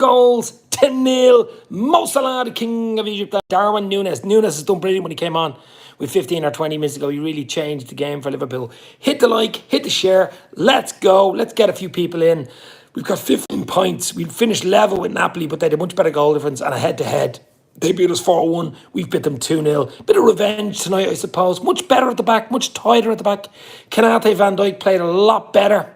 goals, 10-0. Mosalah, the king of Egypt. Darwin Nunez. Nunez has done brilliant when he came on with 15 or 20 minutes ago. He really changed the game for Liverpool. Hit the like, hit the share. Let's go. Let's get a few people in. We've got 15 points. We finished level with Napoli, but they had a much better goal difference and a head-to-head. They beat us 4-1. We've beat them 2-0. Bit of revenge tonight, I suppose. Much better at the back, much tighter at the back. Kanate Van Dijk played a lot better.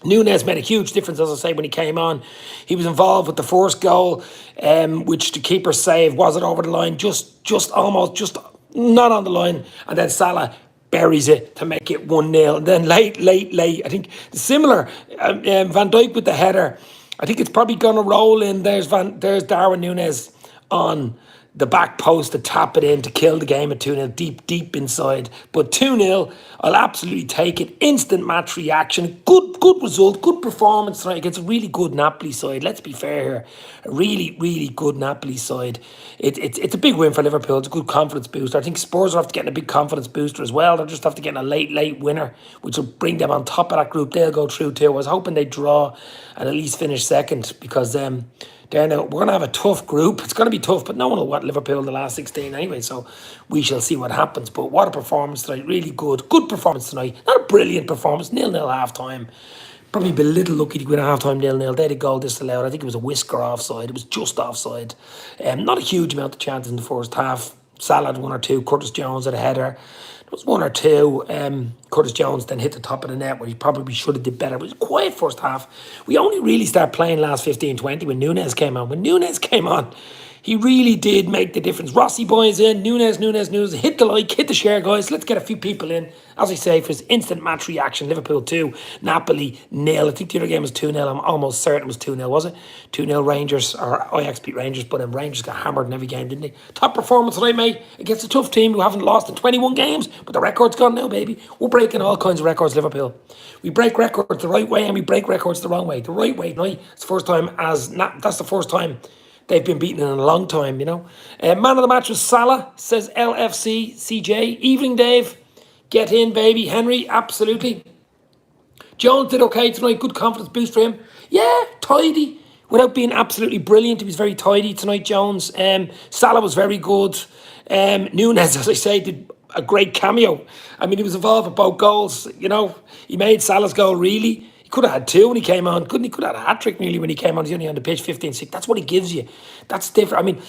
Nunez made a huge difference, as I say, when he came on. He was involved with the first goal, which the keeper saved. Wasn't over the line, just almost not on the line. And then Salah buries it to make it 1-0. And then late, I think similar, Van Dijk with the header. I think it's probably going to roll in. There's Darwin Nunez on the back post to tap it in to kill the game at 2-0, deep inside. But 2-0, I'll absolutely take it. Instant match reaction. Good result, good performance tonight against a really good Napoli side. Let's be fair here. A really good Napoli side. It's a big win for Liverpool. It's a good confidence booster. I think Spurs are after getting a big confidence booster as well. They're just after getting a late winner, which will bring them on top of that group. They'll go through too. I was hoping they'd draw and at least finish second because we're going to have a tough group. It's going to be tough, but no one will want Liverpool in the last 16 anyway, so we shall see what happens. But what a performance tonight. Really good. Good performance tonight. Not a brilliant performance. 0-0 half-time. Probably be a little lucky to win a half-time 0-0. They had a goal disallowed. I think it was a whisker offside. It was just offside. Not a huge amount of chances in the first half. Salah had one or two. Curtis Jones had a header. There was one or two. Curtis Jones then hit the top of the net where he probably should have did better. It was a quiet first half. We only really started playing last 15-20 when Nunez came on. When Nunez came on, he really did make the difference. Rossi boys in, Nunez. Hit the like, hit the share, guys. Let's get a few people in. As I say, for his instant match reaction, Liverpool 2, Napoli 0. I think the other game was 2-0. I'm almost certain it was 2-0, was it? 2-0 Rangers, or Ajax beat Rangers, but Rangers got hammered in every game, didn't they? Top performance tonight, mate, against a tough team who haven't lost in 21 games, but the record's gone now, baby. We're breaking all kinds of records, Liverpool. We break records the right way and we break records the wrong way. The right way tonight, it's the first time that's the first time they've been beaten in a long time, you know. Man of the match was Salah, says LFC CJ. Evening, Dave. Get in, baby. Henry, absolutely. Jones did okay tonight. Good confidence boost for him. Yeah, tidy. Without being absolutely brilliant, he was very tidy tonight, Jones. Salah was very good. Nunez, as I say, did a great cameo. I mean, he was involved with both goals, you know. He made Salah's goal, really. Could have had two when he came on, couldn't he? Could have had a hat-trick nearly when he came on. He's only on the pitch 15-6. That's what he gives you. That's different. I mean,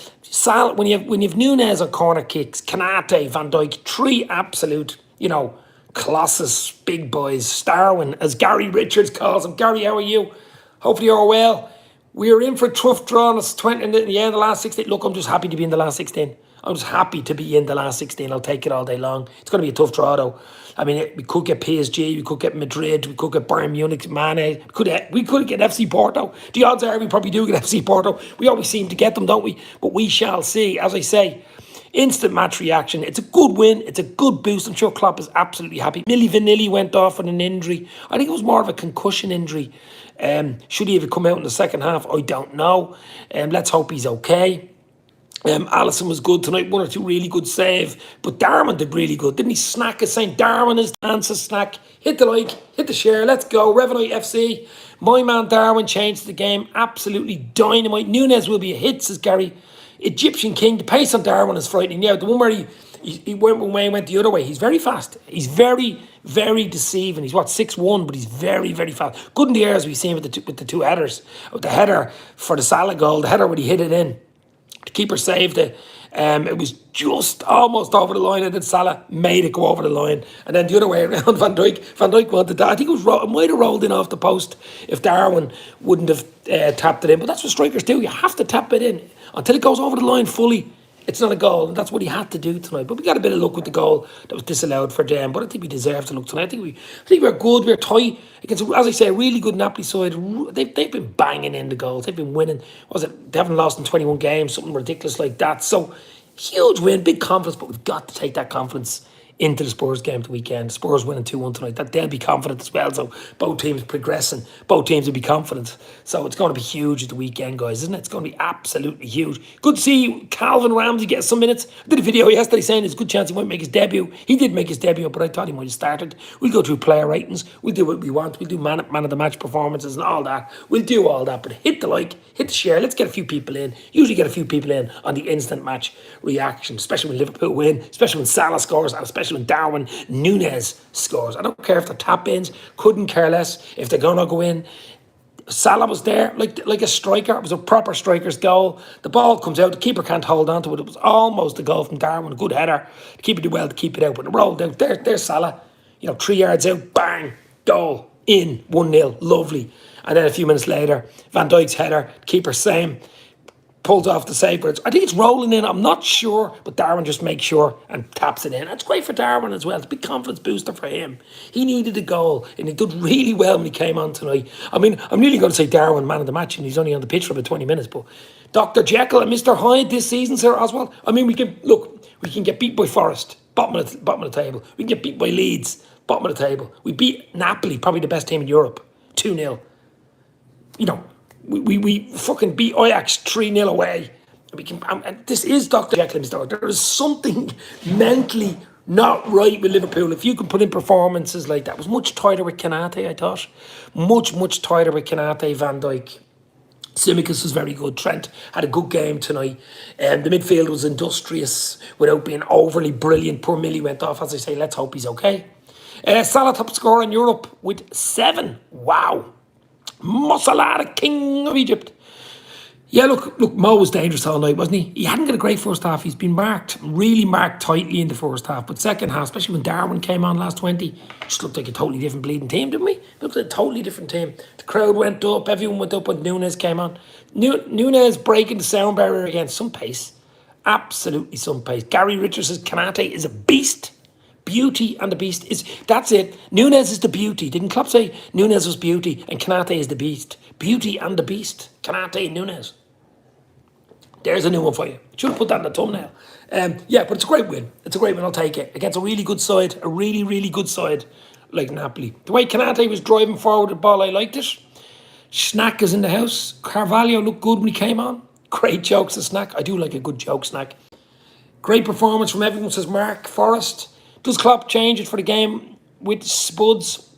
when you have Nunez on corner kicks, Kanate, Van Dijk, three absolute, you know, colossus, big boys. Darwin, as Gary Richards calls him. Gary, how are you? Hopefully you're well. We're in for a tough draw. It's 20 in the end, the last 16. Look, I'm just happy to be in the last 16. I'm just happy to be in the last 16. I'll take it all day long. It's going to be a tough draw, though. I mean, we could get PSG, we could get Madrid, we could get Bayern Munich, Mane. We could get FC Porto. The odds are we probably do get FC Porto. We always seem to get them, don't we? But we shall see. As I say, instant match reaction. It's a good win. It's a good boost. I'm sure Klopp is absolutely happy. Milli Vanilli went off with an injury. I think it was more of a concussion injury. Should he have come out in the second half? I don't know. Let's hope he's okay. Alisson was good tonight, one or two really good save, but Darwin did really good. Didn't he snack a St. Darwin is dance a snack? Hit the like, hit the share, let's go. Revenite FC, my man Darwin changed the game, absolutely dynamite. Nunez will be a hit, says Gary. Egyptian King, the pace on Darwin is frightening. Yeah, the one where he went the other way. He's very fast. He's very deceiving. He's 6'1", but he's very fast. Good in the air, as we've seen with the two headers. With the header for the Salah goal, the header when he hit it in. The keeper saved it. It was just almost over the line, and then Salah made it go over the line. And then the other way around, Van Dijk wanted that. I think it might have rolled in off the post if Darwin wouldn't have tapped it in. But that's what strikers do. You have to tap it in until it goes over the line fully. It's not a goal, and that's what he had to do tonight. But we got a bit of luck with the goal that was disallowed for them. But I think we deserve to look tonight. I think we're good. We're tight against, as I say, a really good Napoli side. They've been banging in the goals. They've been winning. They haven't lost in 21 games, something ridiculous like that. So huge win, big confidence. But we've got to take that confidence into the Spurs game at the weekend. Spurs winning 2-1 tonight. That they'll be confident as well. So both teams progressing. Both teams will be confident. So it's going to be huge at the weekend, guys, isn't it? It's going to be absolutely huge. Good to see Calvin Ramsey get some minutes. I did a video yesterday saying there's a good chance he might make his debut. He did make his debut, but I thought he might have started. We'll go through player ratings. We'll do what we want. We'll do man of the match performances and all that. We'll do all that. But hit the like, hit the share. Let's get a few people in. Usually get a few people in on the instant match reaction, especially when Liverpool win, especially when Salah scores, and especially when Darwin Nunez scores. I don't care if they're tap-ins, couldn't care less if they're going to go in. Salah was there like a striker. It was a proper striker's goal. The ball comes out, the keeper can't hold on to it. It was almost a goal from Darwin, a good header. The keeper did well to keep it out, but it rolled out. There's Salah, 3 yards out, bang, goal, in, 1-0, lovely. And then a few minutes later, Van Dijk's header, keeper same, pulls off the save. But I think it's rolling in, I'm not sure, but Darwin just makes sure and taps it in. It's great for Darwin as well. It's a big confidence booster for him. He needed a goal, and he did really well when he came on tonight. I mean, I'm really going to say Darwin, man of the match, and he's only on the pitch for about 20 minutes, but Dr. Jekyll and Mr. Hyde this season, Sir Oswald. I mean, we can get beat by Forest, bottom of the table. We can get beat by Leeds, bottom of the table. We beat Napoli, probably the best team in Europe, 2-0. We fucking beat Ajax 3-0 away. We can. And this is Dr. Jekyll and Mr. Hyde. There is something mentally not right with Liverpool. If you can put in performances like that, it was much tighter with Kanate, I thought. Much tighter with Kanate, Van Dijk. Tsimikas was very good. Trent had a good game tonight. The midfield was industrious without being overly brilliant. Poor Millie went off, as I say. Let's hope he's okay. Salah top scorer in Europe with 7. Wow. Mosalah, the king of Egypt. Yeah, look, Mo was dangerous all night, wasn't he? He hadn't got a great first half. He's been really marked tightly in the first half. But second half, especially when Darwin came on last 20, just looked like a totally different bleeding team, didn't we? Looked like a totally different team. The crowd went up, everyone went up when Nunez came on. Nunez breaking the sound barrier again. Some pace. Absolutely some pace. Gary Richards says Kanate is a beast. Beauty and the beast that's it. Nunez is the beauty. Didn't Klopp say Nunez was beauty and Kanate is the beast? Beauty and the beast. Kanate and Nunez. There's a new one for you. Should have put that in the thumbnail. Yeah, but it's a great win. It's a great win. I'll take it against a really good side, a really good side like Napoli. The way Kanate was driving forward the ball, I liked it. Snack is in the house. Carvalho looked good when he came on. Great jokes to Snack. I do like a good joke, Snack. Great performance from everyone, says Mark Forrest. Does Klopp change it for the game with Spuds?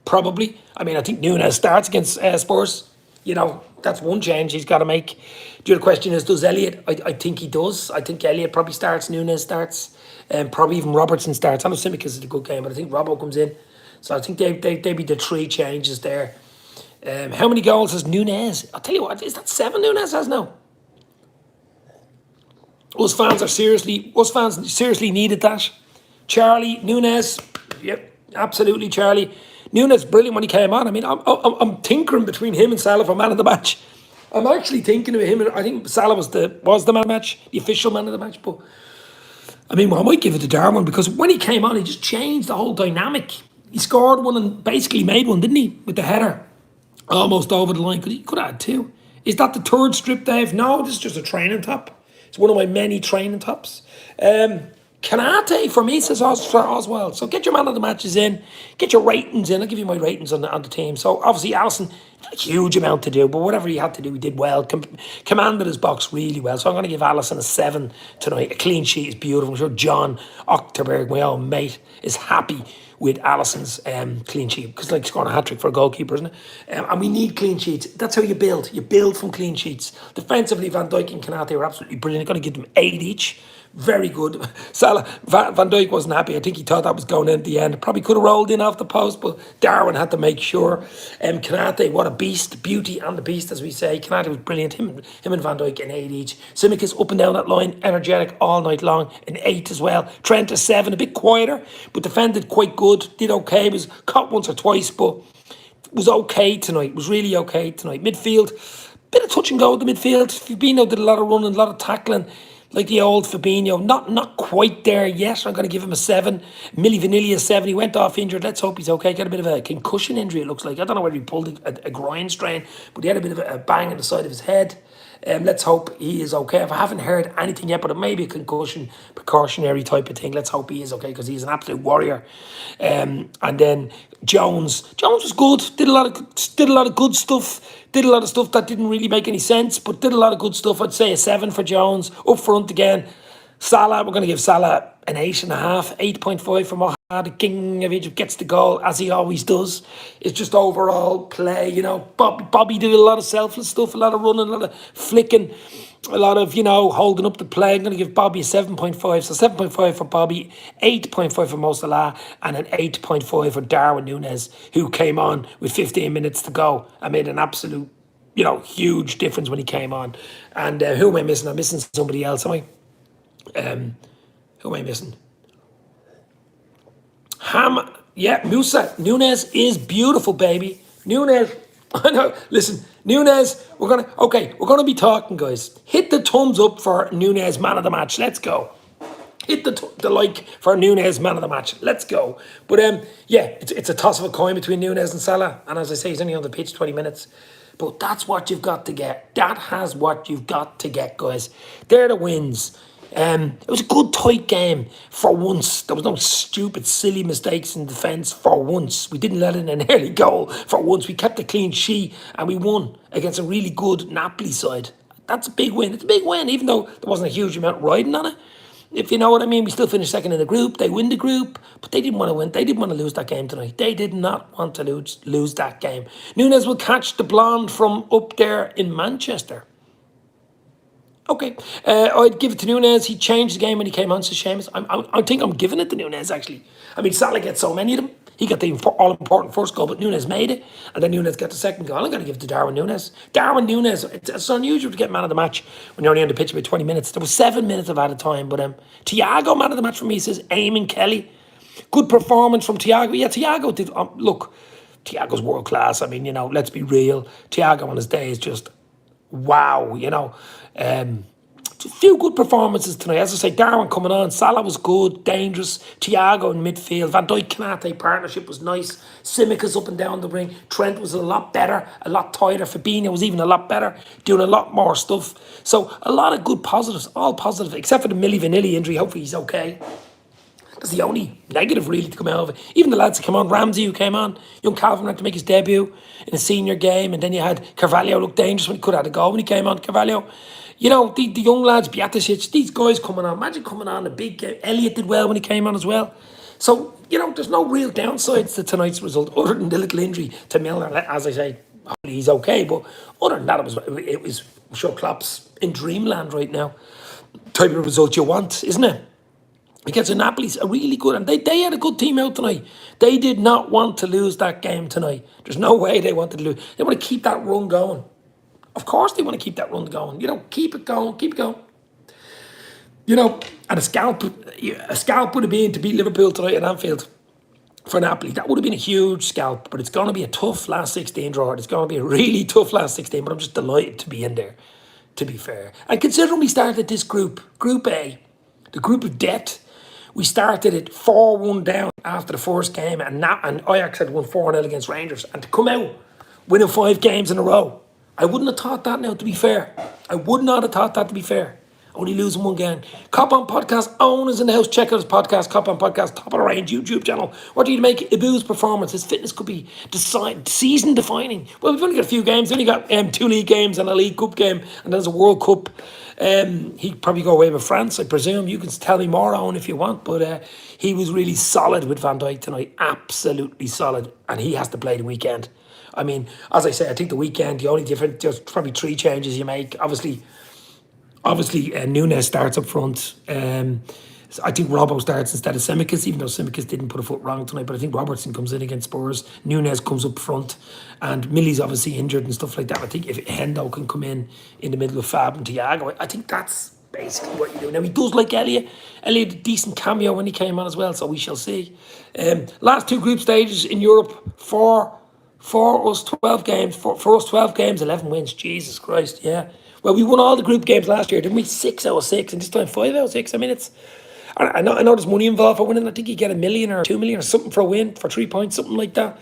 Probably. I mean, I think Nunez starts against Spurs. That's one change he's got to make. The other question is, does Elliott? I think he does. I think Elliott probably starts, Nunez starts, and probably even Robertson starts. I know Tsimikas is a good game, but I think Robbo comes in. So I think they be the 3 changes there. How many goals has Nunez? I'll tell you what, is that 7 Nunez has now? Us fans seriously needed that. Charlie, Nunez, yep, absolutely Charlie. Nunez, brilliant when he came on. I mean, I'm tinkering between him and Salah for man of the match. I'm actually thinking of him, and I think Salah was the man of the match, the official man of the match. But I mean, I might give it to Darwin because when he came on, he just changed the whole dynamic. He scored one and basically made one, didn't he, with the header, almost over the line. He could have had 2. Is that the 3rd strip, Dave? No, this is just a training top. It's one of my many training tops. Kanate for me, says Oswald. So get your man of the matches in. Get your ratings in. I'll give you my ratings on the team. So obviously Alisson, a huge amount to do, but whatever he had to do, he did well. Commanded his box really well. So I'm going to give Alisson a 7 tonight. A clean sheet is beautiful. I'm sure John Ochterberg, my old mate, is happy with Alisson's clean sheet because it's like scoring a hat-trick for a goalkeeper, isn't it? And we need clean sheets. That's how you build. You build from clean sheets. Defensively, Van Dijk and Kanate were absolutely brilliant. I've got to give them 8 each. Very good. Salah, Van Dijk wasn't happy. I think he thought that was going in at the end. Probably could have rolled in off the post, but Darwin had to make sure. Kanate, what a beast. Beauty and the beast, as we say. Kanate was brilliant. Him and Van Dijk an 8 each. Tsimikas up and down that line, energetic all night long, an 8 as well. Trent a 7, a bit quieter, but defended quite good. Did okay. Was caught once or twice, but was okay tonight. Was really okay tonight. Midfield, bit of touch and go with the midfield. Fabinho did a lot of running, a lot of tackling. Like the old Fabinho, not quite there yet. I'm going to give him a 7. Milli Vanilli a 7. He went off injured. Let's hope he's okay. Got a bit of a concussion injury, it looks like. I don't know whether he pulled a groin strain, but he had a bit of a bang in the side of his head. Let's hope he is okay. If I haven't heard anything yet, but it may be a concussion, precautionary type of thing. Let's hope he is okay because he's an absolute warrior. And then Jones was good. Did a lot of good stuff. Did a lot of stuff that didn't really make any sense, but did a lot of good stuff. I'd say a 7 for Jones. Up front again. Salah, we're going to give Salah an 8.5, 8.5 for Mosalah. The King of Egypt gets the goal, as he always does. It's just overall play, you know. Bobby did a lot of selfless stuff, a lot of running, a lot of flicking, a lot of, you know, holding up the play. I'm going to give Bobby a 7.5. So 7.5 for Bobby, 8.5 for Mosalah, and an 8.5 for Darwin Nunez, who came on with 15 minutes to go and made an absolute, you know, huge difference when he came on. And who am I missing? I'm missing somebody else, am I? Who am I missing? Musa. Nunez is beautiful, baby. Nunez, I know. Listen, Nunez, we're gonna be talking, guys. Hit the thumbs up for Nunez, man of the match. Let's go. Hit the like for Nunez, man of the match. Let's go. But it's a toss of a coin between Nunez and Salah. And as I say, he's only on the pitch 20 minutes. But that's what you've got to get. That has what you've got to get, guys. They're the wins. It was a good tight game for once. There was no stupid, silly mistakes in defence for once. We didn't let in an early goal for once. We kept a clean sheet and we won against a really good Napoli side. That's a big win. It's a big win, even though there wasn't a huge amount riding on it. If you know what I mean, we still finished second in the group. They win the group, but they didn't want to win. They didn't want to lose that game tonight. They did not want to lose that game. Nunez will catch the blonde from up there in Manchester. Okay, I'd give it to Nunez. He changed the game when he came on. It's a shame. I think I'm giving it to Nunez, actually. I mean, Salah gets so many of them. He got the all-important first goal, but Nunez made it. And then Nunez got the second goal. I'm going to give it to Darwin Nunez. Darwin Nunez, it's unusual to get man of the match when you're only on the pitch about 20 minutes. There was 7 minutes of added time. But Thiago, man of the match for me, says Eamon Kelly. Good performance from Thiago. Yeah, Thiago did. Look, Thiago's world class. I mean, you know, let's be real. Thiago on his day is just wow, you know. A few good performances tonight. As I say, Darwin coming on. Salah was good, dangerous. Thiago in midfield. Van Dijk-Kanate partnership was nice. Tsimikas up and down the ring. Trent was a lot better, a lot tighter. Fabinho was even a lot better, doing a lot more stuff. So a lot of good positives, all positive, except for the Milli Vanilli injury. Hopefully he's okay. That's the only negative really to come out of it. Even the lads that came on, Ramsey who came on, young Calvin had to make his debut in a senior game, and then you had Carvalho look dangerous when he could have had a goal when he came on, Carvalho. You know, the young lads, Bjaticic, these guys coming on. Imagine coming on a big game. Elliott did well when he came on as well. So, you know, there's no real downsides to tonight's result other than the little injury to Milner. As I say, hopefully he's okay. But other than that, it was I'm sure Klopp's in dreamland right now. Type of result you want, isn't it? Against Napoli's a really good, and they had a good team out tonight. They did not want to lose that game tonight. There's no way they wanted to lose. They want to keep that run going. Of course they want to keep that run going. You know, keep it going, keep it going. You know, and a scalp would have been to beat Liverpool tonight at Anfield for Napoli. That would have been a huge scalp, but it's going to be a tough last 16 draw. It's going to be a really tough last 16, but I'm just delighted to be in there, to be fair. And considering we started this Group A, the group of death, we started it 4-1 down after the first game, and Ajax had won 4-0 against Rangers. And to come out winning 5 games in a row, I wouldn't have thought that now, to be fair. I would not have thought that, to be fair. Only losing 1 game. Cop On Podcast owners in the house. Check out his podcast, Cop On Podcast, top of the range YouTube channel. What do you make Ibu's performance? His fitness could be season defining. Well, we've only got a few games. We've only got 2 league games and a League Cup game, and there's a World Cup. He'd probably go away with France, I presume. You can tell me more on if you want, but he was really solid with Van Dijk tonight. Absolutely solid, and he has to play the weekend. I mean, as I say, I think the weekend, the only difference, there's probably 3 changes you make. Obviously, Nunez starts up front. I think Robbo starts instead of Tsimikas, even though Tsimikas didn't put a foot wrong tonight. But I think Robertson comes in against Spurs. Nunez comes up front. And Millie's obviously injured and stuff like that. I think if Hendo can come in the middle of Fab and Thiago, I think that's basically what you do. Now, he does like Elliott. Elliott had a decent cameo when he came on as well, so we shall see. Last 2 group stages in Europe for us 12 games. For us 12 games, 11 wins. Jesus Christ, yeah. Well, we won all the group games last year, didn't we? 6 out of 6, and this time 5 out of 6. I mean, I know there's money involved for winning. I think you get $1 million or $2 million or something for a win, for 3 points, something like that.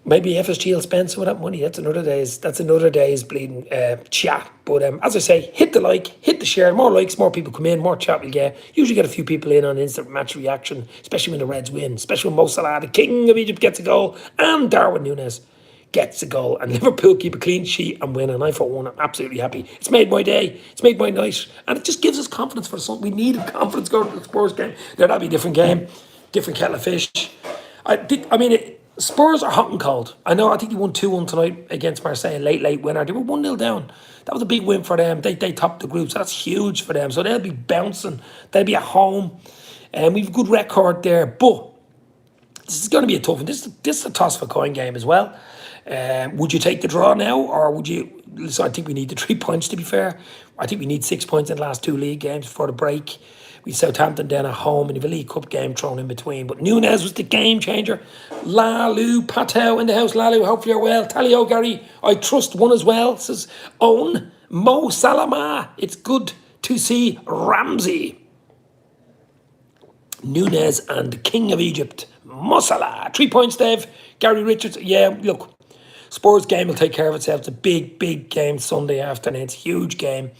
Maybe FSG will spend some of that money. That's another day's bleeding chat. But as I say, hit the like, hit the share. More likes, more people come in, more chat we'll get. Usually get a few people in on instant match reaction, especially when the Reds win, especially when mosalah, the king of Egypt, gets a goal, and Darwin Nunez gets a goal, and Liverpool keep a clean sheet and win. And I, for one, I'm absolutely happy. It's made my day. It's made my night, and it just gives us confidence for something. We needed confidence going to the Spurs game. Now that'll be a different game, different kettle of fish. Spurs are hot and cold. I know, I think they won 2-1 tonight against Marseille, late winner. They were 1-0 down. That was a big win for them. They topped the group, so that's huge for them. So they'll be bouncing. They'll be at home. And we've a good record there. But this is going to be a tough one. This is a toss for coin game as well. Would you take the draw now, or would you? So I think we need the 3 points, to be fair. I think we need 6 points in the last 2 league games before the break. We Southampton down at home, and the League Cup game thrown in between. But Nunez was the game changer. Lalu Patel in the house. Lalu, hopefully you're well. Talio Gary, I trust one as well. Says Owen Mo Salama. It's good to see Ramsey, Nunez, and the King of Egypt, mosalah. 3 points, Dave. Gary Richards. Yeah, look, Spurs game will take care of itself. It's a big game Sunday afternoon. It's a huge game.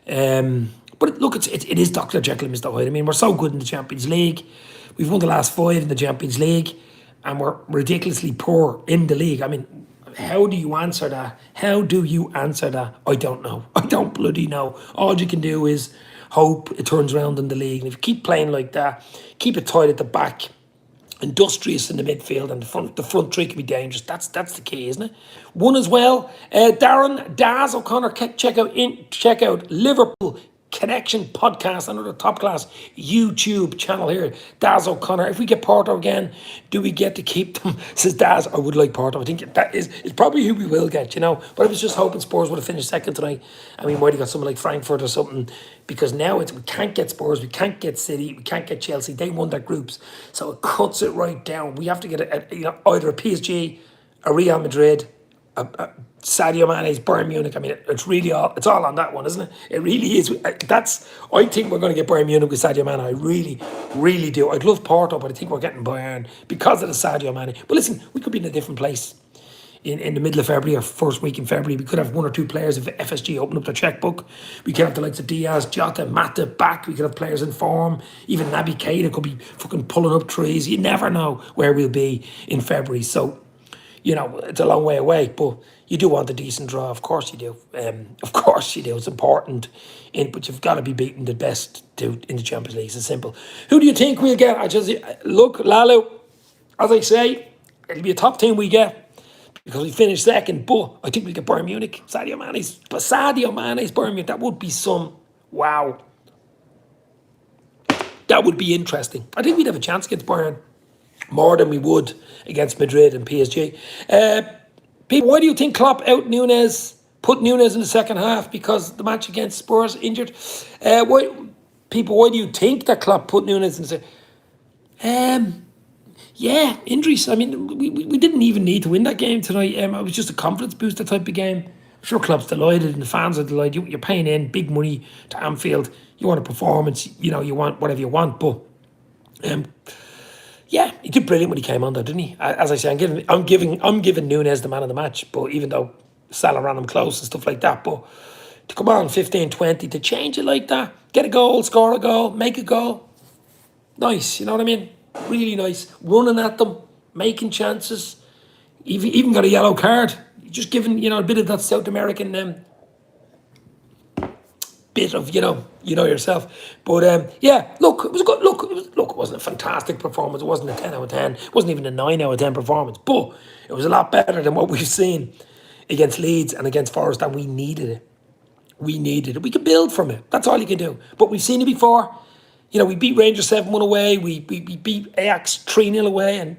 But look, it is Dr. Jekyll and Mr. Hyde. I mean, we're so good in the Champions League. We've won the last 5 in the Champions League, and we're ridiculously poor in the league. I mean, how do you answer that? How do you answer that? I don't know. I don't bloody know. All you can do is hope it turns around in the league. And if you keep playing like that, keep it tight at the back, industrious in the midfield, and the front three can be dangerous. That's the key, isn't it? One as well. Darren Daz O'Connor. Check out Liverpool Connection podcast, another top class YouTube channel here. Daz O'Connor. If we get Porto again, do we get to keep them? Says Daz. I would like Porto. I think that is probably who we will get, But I was just hoping Spurs would have finished second tonight, and we might have got someone like Frankfurt or something, because now we can't get Spurs, we can't get City, we can't get Chelsea. They won their groups, so it cuts it right down. We have to get either a PSG, a Real Madrid, Sadio Mane's Bayern Munich. I mean, it's all on that one, isn't it? It really is. I think we're going to get Bayern Munich with Sadio Mane. I really do. I'd love Porto, but I think we're getting Bayern because of the Sadio Mane. But listen, we could be in a different place in the middle of February or first week in February. We could have 1 or 2 players of FSG open up their checkbook. We could have the likes of Diaz, Jota, Mata back. We could have players in form. Even Naby Keita could be fucking pulling up trees. You never know where we'll be in February. So, it's a long way away, but you do want a decent draw. Of course you do. Of course you do. It's important. But you've got to be beating the best dude in the Champions League. It's simple. Who do you think we'll get? Look, Lalu, as I say, it'll be a top team we get because we finished second. But I think we'll get Bayern Munich. Sadio Mane's Bayern Munich. That would be wow. That would be interesting. I think we'd have a chance against Bayern. More than we would against Madrid and PSG. People, why do you think Klopp put Nunez in the second half? Because the match against Spurs injured. Why do you think that Klopp put Nunez in the second? Yeah, injuries. I mean, we didn't even need to win that game tonight. It was just a confidence booster type of game. I'm sure Klopp's delighted and the fans are delighted. You're paying in big money to Anfield. You want a performance. You want whatever you want, but. Yeah, he did brilliant when he came on there, didn't he? As I say, I'm giving Nunez the man of the match, but even though Salah ran him close and stuff like that, but to come on 15-20, to change it like that, get a goal, score a goal, make a goal, nice, you know what I mean? Really nice. Running at them, making chances, even got a yellow card, just giving, a bit of that South American bit of, yourself. But, yeah, look, it was good. Look, it wasn't a fantastic performance. It wasn't a 10 out of 10. It wasn't even a 9 out of 10 performance. But it was a lot better than what we've seen against Leeds and against Forest, and we needed it. We can build from it. That's all you can do. But we've seen it before. We beat Rangers 7-1 away. We beat Ajax 3-0 away. And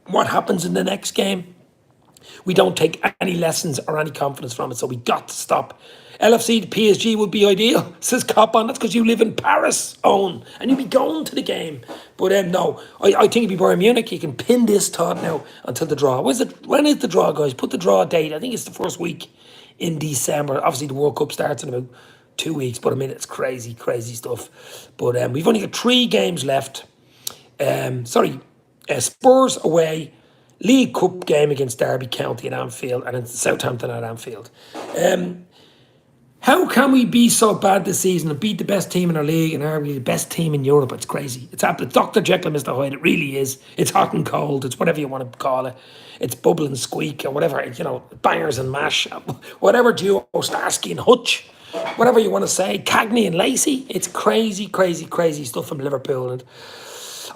what happens in the next game? We don't take any lessons or any confidence from it. So we got to stop. LFC to PSG would be ideal, says Copan. That's because you live in Paris, Owen, and you'd be going to the game. But no, I think it'd be Bayern Munich. You can pin this thought now until the draw. When is the draw, guys? Put the draw date. I think it's the first week in December. Obviously, the World Cup starts in about 2 weeks, but I mean, it's crazy stuff. But we've only got 3 games left. Spurs away, League Cup game against Derby County at Anfield and in Southampton at Anfield. How can we be so bad this season and beat the best team in our league and arguably the best team in Europe? It's crazy. It's happening. Dr. Jekyll and Mr. Hyde. It really is. It's hot and cold. It's whatever you want to call it. It's bubble and squeak or whatever, bangers and mash. Whatever duo, Starsky and Hutch. Whatever you want to say. Cagney and Lacey. It's crazy, crazy, crazy stuff from Liverpool. And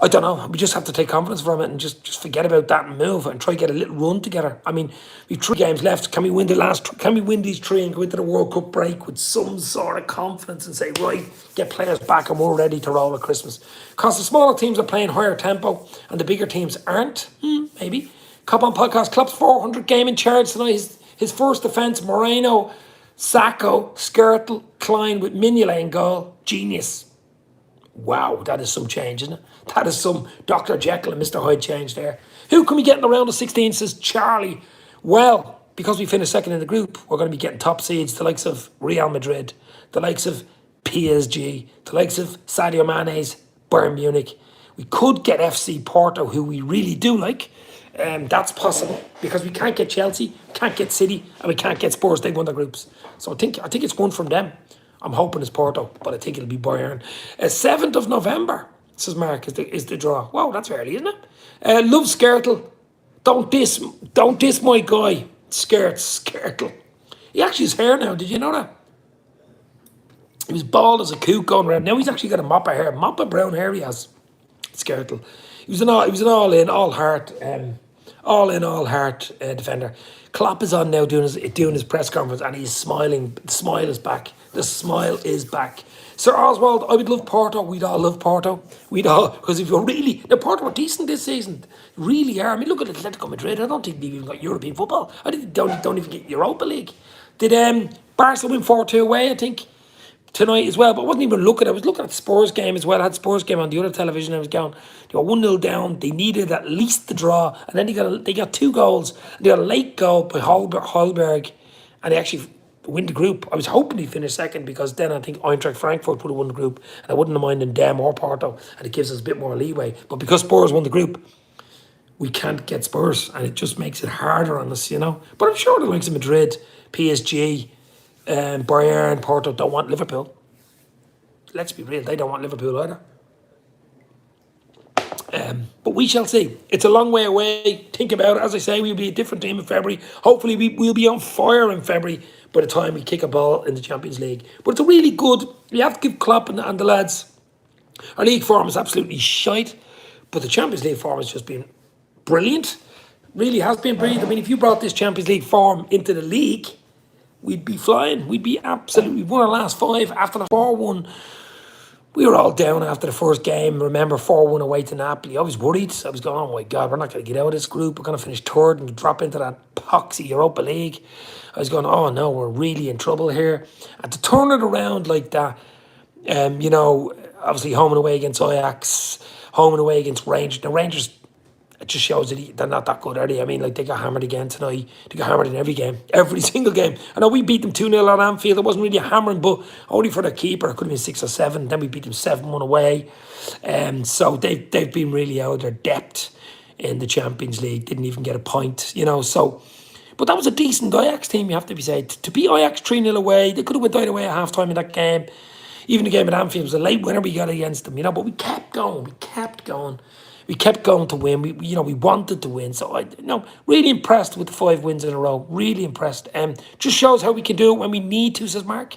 I don't know. We just have to take confidence from it and just forget about that and move and try to get a little run together. I mean, we've 3 games left. Can we win Can we win these 3 and go into the World Cup break with some sort of confidence and say, right, get players back and we're ready to roll at Christmas? Because the smaller teams are playing higher tempo and the bigger teams aren't. Maybe. Cop on Podcast, Klopp's 400 game in charge tonight. His first defence, Moreno, Sacco, Skirtle, Klein with Mignolet in goal. Genius. Wow, that is some change, isn't it? That is some Dr. Jekyll and Mr. Hyde change there. Who can we get in the round of 16, says Charlie? Well, because we finished second in the group, we're going to be getting top seeds, the likes of Real Madrid, the likes of PSG, the likes of Sadio Mane's Bayern Munich. We could get FC Porto, who we really do like. That's possible because we can't get Chelsea, can't get City, and we can't get Spurs. They've won their groups. So I think it's one from them. I'm hoping it's Porto, but I think it'll be Bayern. 7th of November, says Mark, is the draw. Wow, that's early, isn't it? Love Skirtle. Don't diss my guy. Skirtle. He actually has hair now. Did you know that? He was bald as a kook going around. Now he's actually got a mop of hair. Mop of brown hair he has. Skirtle. He was an all-in, all-heart defender. Klopp is on now doing his press conference and he's smiling. The smile is back. The smile is back. Sir Oswald, I would love Porto. We'd all love Porto. Because if you're really... Now, Porto are decent this season. Really are. I mean, look at Atletico Madrid. I don't think they've even got European football. I think they don't even get Europa League. Did Barca win 4-2 away, I think, tonight as well? But I wasn't even looking. I was looking at the Spurs game as well. I had Spurs game on the other television. I was going, they were 1-0 down. They needed at least the draw. And then they got 2 goals. They got a late goal by Holberg. And they actually... win the group. I was hoping he'd finish second because then I think Eintracht Frankfurt would have won the group and I wouldn't have minded them or Porto and it gives us a bit more leeway. But because Spurs won the group, we can't get Spurs and it just makes it harder on us, But I'm sure the likes of Madrid, PSG, Bayern, Porto don't want Liverpool. Let's be real, they don't want Liverpool either. But we shall see. It's a long way away. Think about it. As I say, we'll be a different team in February. Hopefully we'll be on fire in February by the time we kick a ball in the Champions League. But it's a really good... You have to give Klopp and the lads... Our league form is absolutely shite. But the Champions League form has just been brilliant. Really has been brilliant. I mean, if you brought this Champions League form into the league, we'd be flying. We'd be absolutely... We've won our last 5 after the 4-1... We were all down after the first game. Remember, 4-1 away to Napoli. I was worried. I was going, oh my God, we're not going to get out of this group. We're going to finish 3rd and drop into that poxy Europa League. I was going, oh no, we're really in trouble here. And to turn it around like that, obviously home and away against Ajax, home and away against Rangers. The Rangers, it just shows that they're not that good, are they? I mean, they got hammered again tonight. They got hammered in every game, every single game. I know we beat them 2-0 at Anfield. It wasn't really a hammering, but only for their keeper. It could have been 6 or 7. Then we beat them 7-1 away. So they've been really out of their depth in the Champions League. Didn't even get a point, so... But that was a decent Ajax team, you have to be said. To beat Ajax 3-0 away, they could have went either way at half-time in that game. Even the game at Anfield was a late winner we got against them, But we kept going. We kept going to win. We wanted to win. So really impressed with the 5 wins in a row. Really impressed. Just shows how we can do it when we need to, says Mark.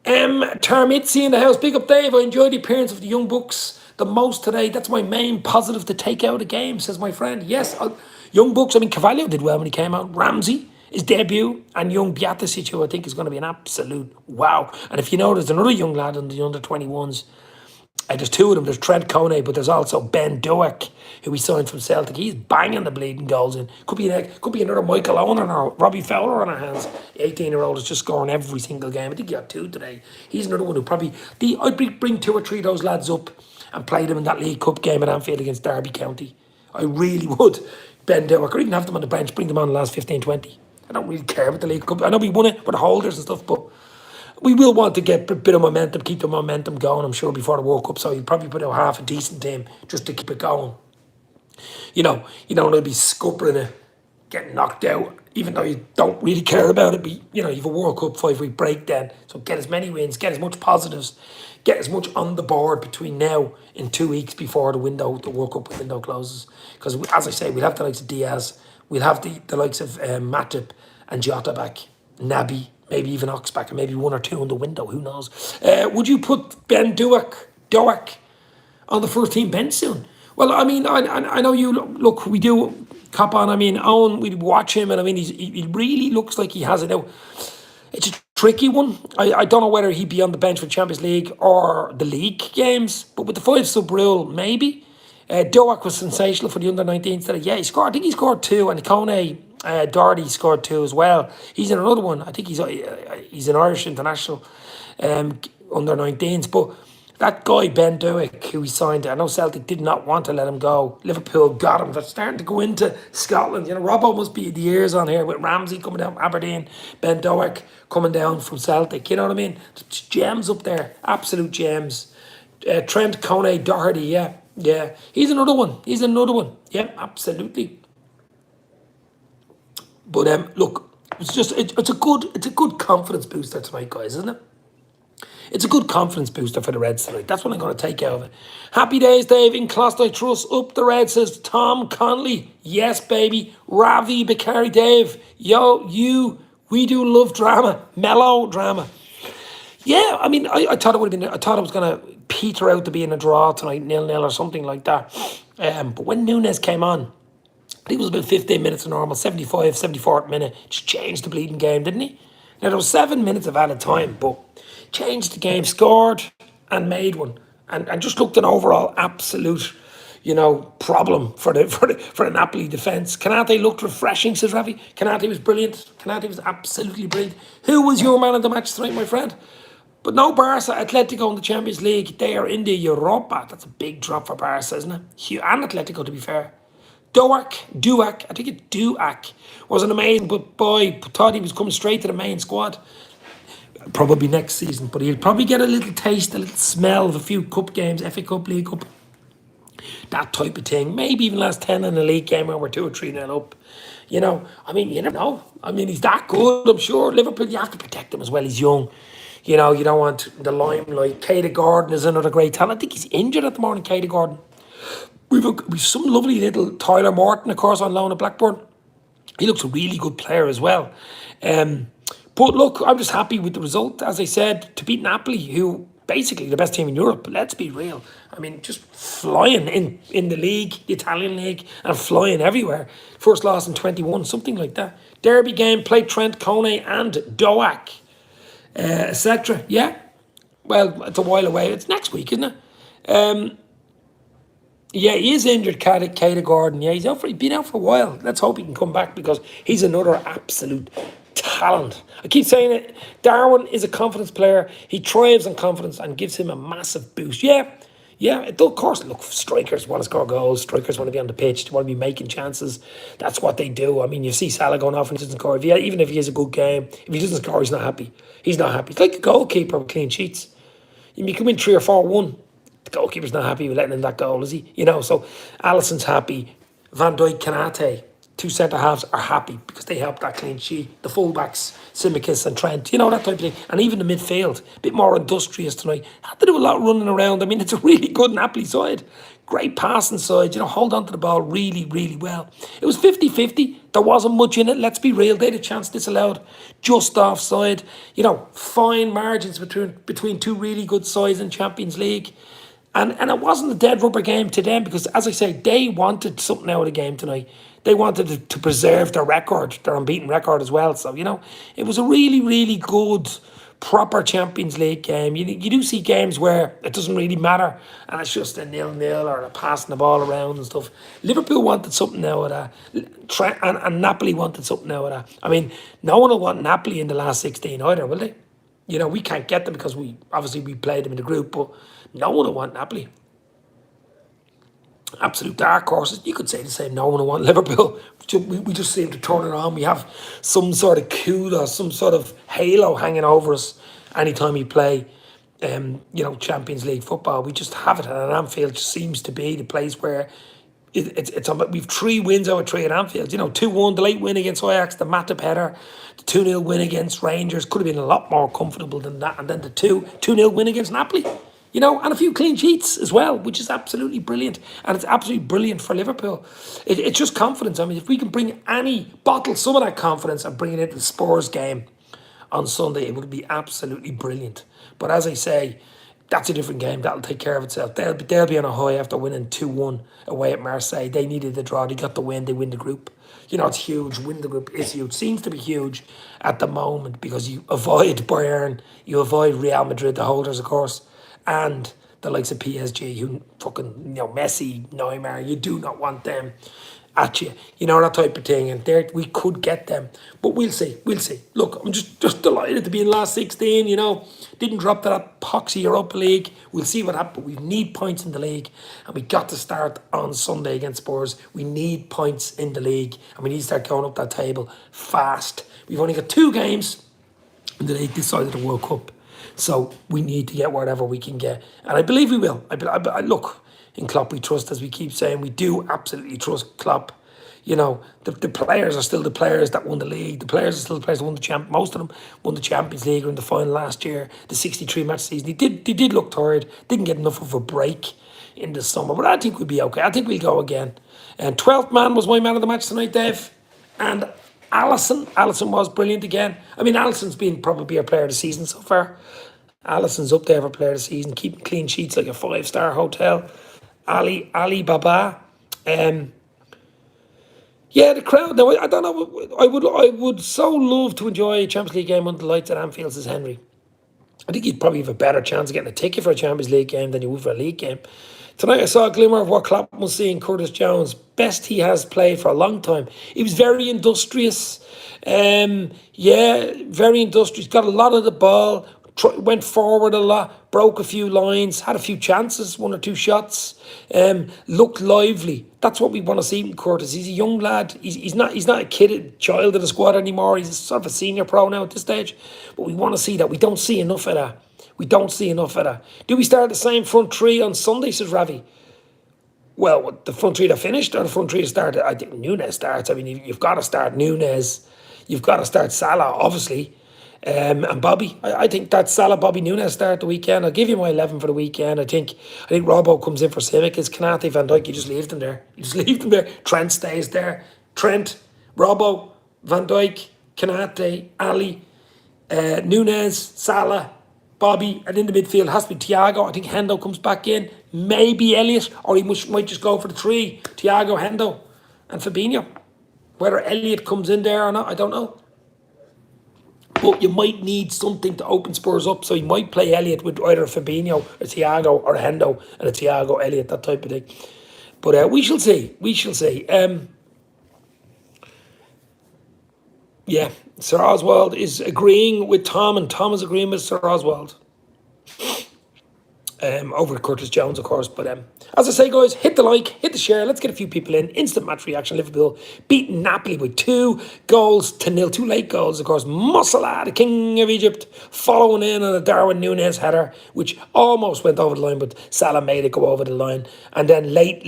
Tarmitzi in the house. Big up, Dave. I enjoyed the appearance of the Young Bucks the most today. That's my main positive to take out of the game, says my friend. Yes, Young Bucks. I mean, Carvalho did well when he came out. Ramsey, his debut, and young Bjaticic, who I think is going to be an absolute wow. And if you know, there's another young lad in the under-21s. There's 2 of them. There's Trent Kone, but there's also Ben Doak, who we signed from Celtic. He's banging the bleeding goals in. Could be another Michael Owen or Robbie Fowler on our hands. The 18-year-old is just scoring every single game. I think he got 2 today. He's another one who probably... I'd bring 2 or 3 of those lads up and play them in that League Cup game at Anfield against Derby County. I really would. Ben Doak, or even have them on the bench, bring them on the last 15-20. I don't really care about the League Cup. I know we won it with the holders and stuff, but... We will want to get a bit of momentum, keep the momentum going, I'm sure, before the World Cup. So you'll probably put out half a decent team just to keep it going. You don't want to be scuppering it, getting knocked out, even though you don't really care about it. But, you have a World Cup 5-week break then. So get as many wins, get as much positives, get as much on the board between now and 2 weeks before the World Cup window closes. Because, as I say, we'll have the likes of Diaz, we'll have the likes of Matip and Jota back, Naby, maybe even Ox back, and maybe one or two in the window, who knows. Would you put Ben Doak on the first team bench soon? Well, I mean, I know you look. We do cop on. I mean, Owen, we watch him, and I mean, he really looks like he has it now. It's a tricky one. I don't know whether he'd be on the bench for Champions League or the league games, but with the 5-sub rule, maybe. Doak was sensational for the under-19s today. Yeah, he scored. I think he scored 2, and Kone Doherty scored 2 as well. He's in another one. I think he's an Irish international under-19s, but. That guy, Ben Doak, who he signed, I know Celtic did not want to let him go. Liverpool got him. They're starting to go into Scotland. Robbo must be the ears on here with Ramsey coming down from Aberdeen, Ben Doak coming down from Celtic. You know what I mean? Gems up there. Absolute gems. Trent Kone Doherty, yeah. He's another one. Yeah, absolutely. But look, it's a good confidence booster tonight, guys, isn't it? It's a good confidence booster for the Reds tonight. That's what I'm going to take out of it. Happy days, Dave. In class, I trust. Up the Reds, says Tom Conley. Yes, baby. Ravi Bakari, Dave. Yo, we do love drama. Melodrama. Yeah, I mean, I thought it would have been. I thought it was going to peter out to be in a draw tonight, 0-0 or something like that. But when Nunez came on, I think it was about 15 minutes of normal, 74th minute, just changed the bleeding game, didn't he? Now, there was 7 minutes of added time, but changed the game, scored and made one. And just looked an overall absolute, problem for the Napoli defence. Canate looked refreshing, says Ravi. Canate was brilliant. Canate was absolutely brilliant. Who was your man of the match tonight, my friend? But no Barca, Atletico in the Champions League. They are in the Europa. That's a big drop for Barca, isn't it? And Atletico, to be fair. Duak, I think it's Duak, was an amazing, but boy, thought he was coming straight to the main squad. Probably next season, but he'll probably get a little taste, a little smell of a few cup games, FA Cup, League Cup, that type of thing. Maybe even last 10 in a league game where we're 2 or 3-0 up. I mean, you never know. I mean, he's that good, I'm sure. Liverpool, you have to protect him as well. He's young. You don't want the limelight. Katie Gordon is another great talent. I think he's injured at the moment, Katie Gordon. We've some lovely little Tyler Morton, of course, on loan at Blackburn. He looks a really good player as well. But look, I'm just happy with the result, as I said, to beat Napoli, who basically the best team in Europe. Let's be real. I mean, just flying in the league, the Italian league, and flying everywhere. First loss in 21, something like that. Derby game, played Trent Kone and Doak, etc. Yeah, well, it's a while away. It's next week, isn't it? Yeah, he is injured, Katie Gordon. Yeah, he's been out for a while. Let's hope he can come back because he's another absolute talent. I keep saying it. Darwin is a confidence player. He thrives on confidence and gives him a massive boost. Yeah. Of course, look, strikers want to score goals. Strikers want to be on the pitch. They want to be making chances. That's what they do. I mean, you see Salah going off and he doesn't score. Even if he has a good game, if he doesn't score, he's not happy. He's not happy. It's like a goalkeeper with clean sheets. You come in 3 or 4-1. The goalkeeper's not happy with letting in that goal, is he? So Alisson's happy. Van Dijk, Canate, 2 centre-halves are happy because they help that clean sheet. The full-backs, Simicus and Trent, that type of thing. And even the midfield, a bit more industrious tonight. Had to do a lot of running around. I mean, it's a really good Napoli side. Great passing side, hold on to the ball really, really well. It was 50-50. There wasn't much in it, let's be real. They had a chance disallowed, just offside. Fine margins between 2 really good sides in Champions League. And it wasn't a dead rubber game to them because, as I say, they wanted something out of the game tonight. They wanted to preserve their record, their unbeaten record as well. So, it was a really, really good, proper Champions League game. You do see games where it doesn't really matter and it's just a 0-0 or a passing the ball around and stuff. Liverpool wanted something out of that. And Napoli wanted something out of that. I mean, no one will want Napoli in the last 16 either, will they? We can't get them because we played them in the group, but no one will want Napoli. Absolute dark horses. You could say the same. No one will want Liverpool. We just seem to turn it on. We have some sort of kudos, some sort of halo hanging over us anytime we play, Champions League football. We just have it. And Anfield just seems to be the place where It's on. We've 3 wins out of 3 at Anfield. 2-1, the late win against Ajax, the Matip header, the 2-0 win against Rangers could have been a lot more comfortable than that, and then the 2-0 win against Napoli. And a few clean sheets as well, which is absolutely brilliant, and it's absolutely brilliant for Liverpool. It's just confidence. I mean, if we can bottle some of that confidence and bring it into the Spurs game on Sunday, it would be absolutely brilliant. But as I say, that's a different game. That'll take care of itself. They'll be on a high after winning 2-1 away at Marseille. They needed the draw. They got the win. They win the group. It's huge. Winning the group is huge. Seems to be huge at the moment because you avoid Bayern, you avoid Real Madrid, the holders, of course, and the likes of PSG, who fucking, Messi, Neymar, you do not want them at you. That type of thing. And there we could get them. But we'll see. Look, I'm just delighted to be in last 16, Didn't drop to that poxy Europa League. We'll see what happens. We need points in the league. And we got to start on Sunday against Spurs. We need points in the league. And we need to start going up that table fast. We've only got 2 games in the league this side of the World Cup. So we need to get whatever we can get. And I believe we will. I look, in Klopp we trust, as we keep saying. We do absolutely trust Klopp. The players are still the players that won the league. The players are still the players that won the champ. Most of them won the Champions League or in the final last year. The 63-match season. They did look tired. Didn't get enough of a break in the summer. But I think we'll be okay. I think we'll go again. And 12th man was my man of the match tonight, Dave. And Alisson was brilliant again. I mean, Alisson's been probably our player of the season so far. Alisson's up there for player of the season, keeping clean sheets like a 5-star hotel. Ali Baba. Yeah, the crowd. Now, I don't know. I would so love to enjoy a Champions League game under the lights at Anfield, says Henry. I think you'd probably have a better chance of getting a ticket for a Champions League game than you would for a league game. Tonight I saw a glimmer of what Klopp was seeing Curtis Jones. Best he has played for a long time. He was very industrious. Very industrious. Got a lot of the ball. Went forward a lot. Broke a few lines. Had a few chances. 1 or 2 shots. Looked lively. That's what we want to see from Curtis. He's a young lad. He's not a child of the squad anymore. He's sort of a senior pro now at this stage. But we want to see that. We don't see enough of that. Do we start the same front 3 on Sunday, says Ravi? Well, the front 3 that finished or the front 3 that started? I think Nunez starts. I mean, you've got to start Nunez. You've got to start Salah, obviously. And Bobby. I think that Salah, Bobby, Nunez start the weekend. I'll give you my 11 for the weekend. I think Robbo comes in for Tsimikas. Kanate, Van Dijk, you just leave them there. Trent stays there. Trent, Robbo, Van Dijk, Kanate, Ali, Nunez, Salah, Bobby, and in the midfield has to be Thiago. I think Hendo comes back in. Maybe Elliott, or he might just go for the 3. Thiago, Hendo, and Fabinho. Whether Elliott comes in there or not, I don't know. But you might need something to open Spurs up, so you might play Elliott with either Fabinho, or Thiago, or Hendo, and a Thiago, Elliott, that type of thing. But we shall see. Yeah, Sir Oswald is agreeing with Tom, and Tom is agreeing with Sir Oswald. Over Curtis Jones, of course. But as I say, guys, hit the like, hit the share. Let's get a few people in. Instant match reaction. Liverpool beating Napoli by 2-0. 2 late goals, of course. Mosalah, the king of Egypt, following in on a Darwin Nunez header, which almost went over the line, but Salah made it go over the line. And then late,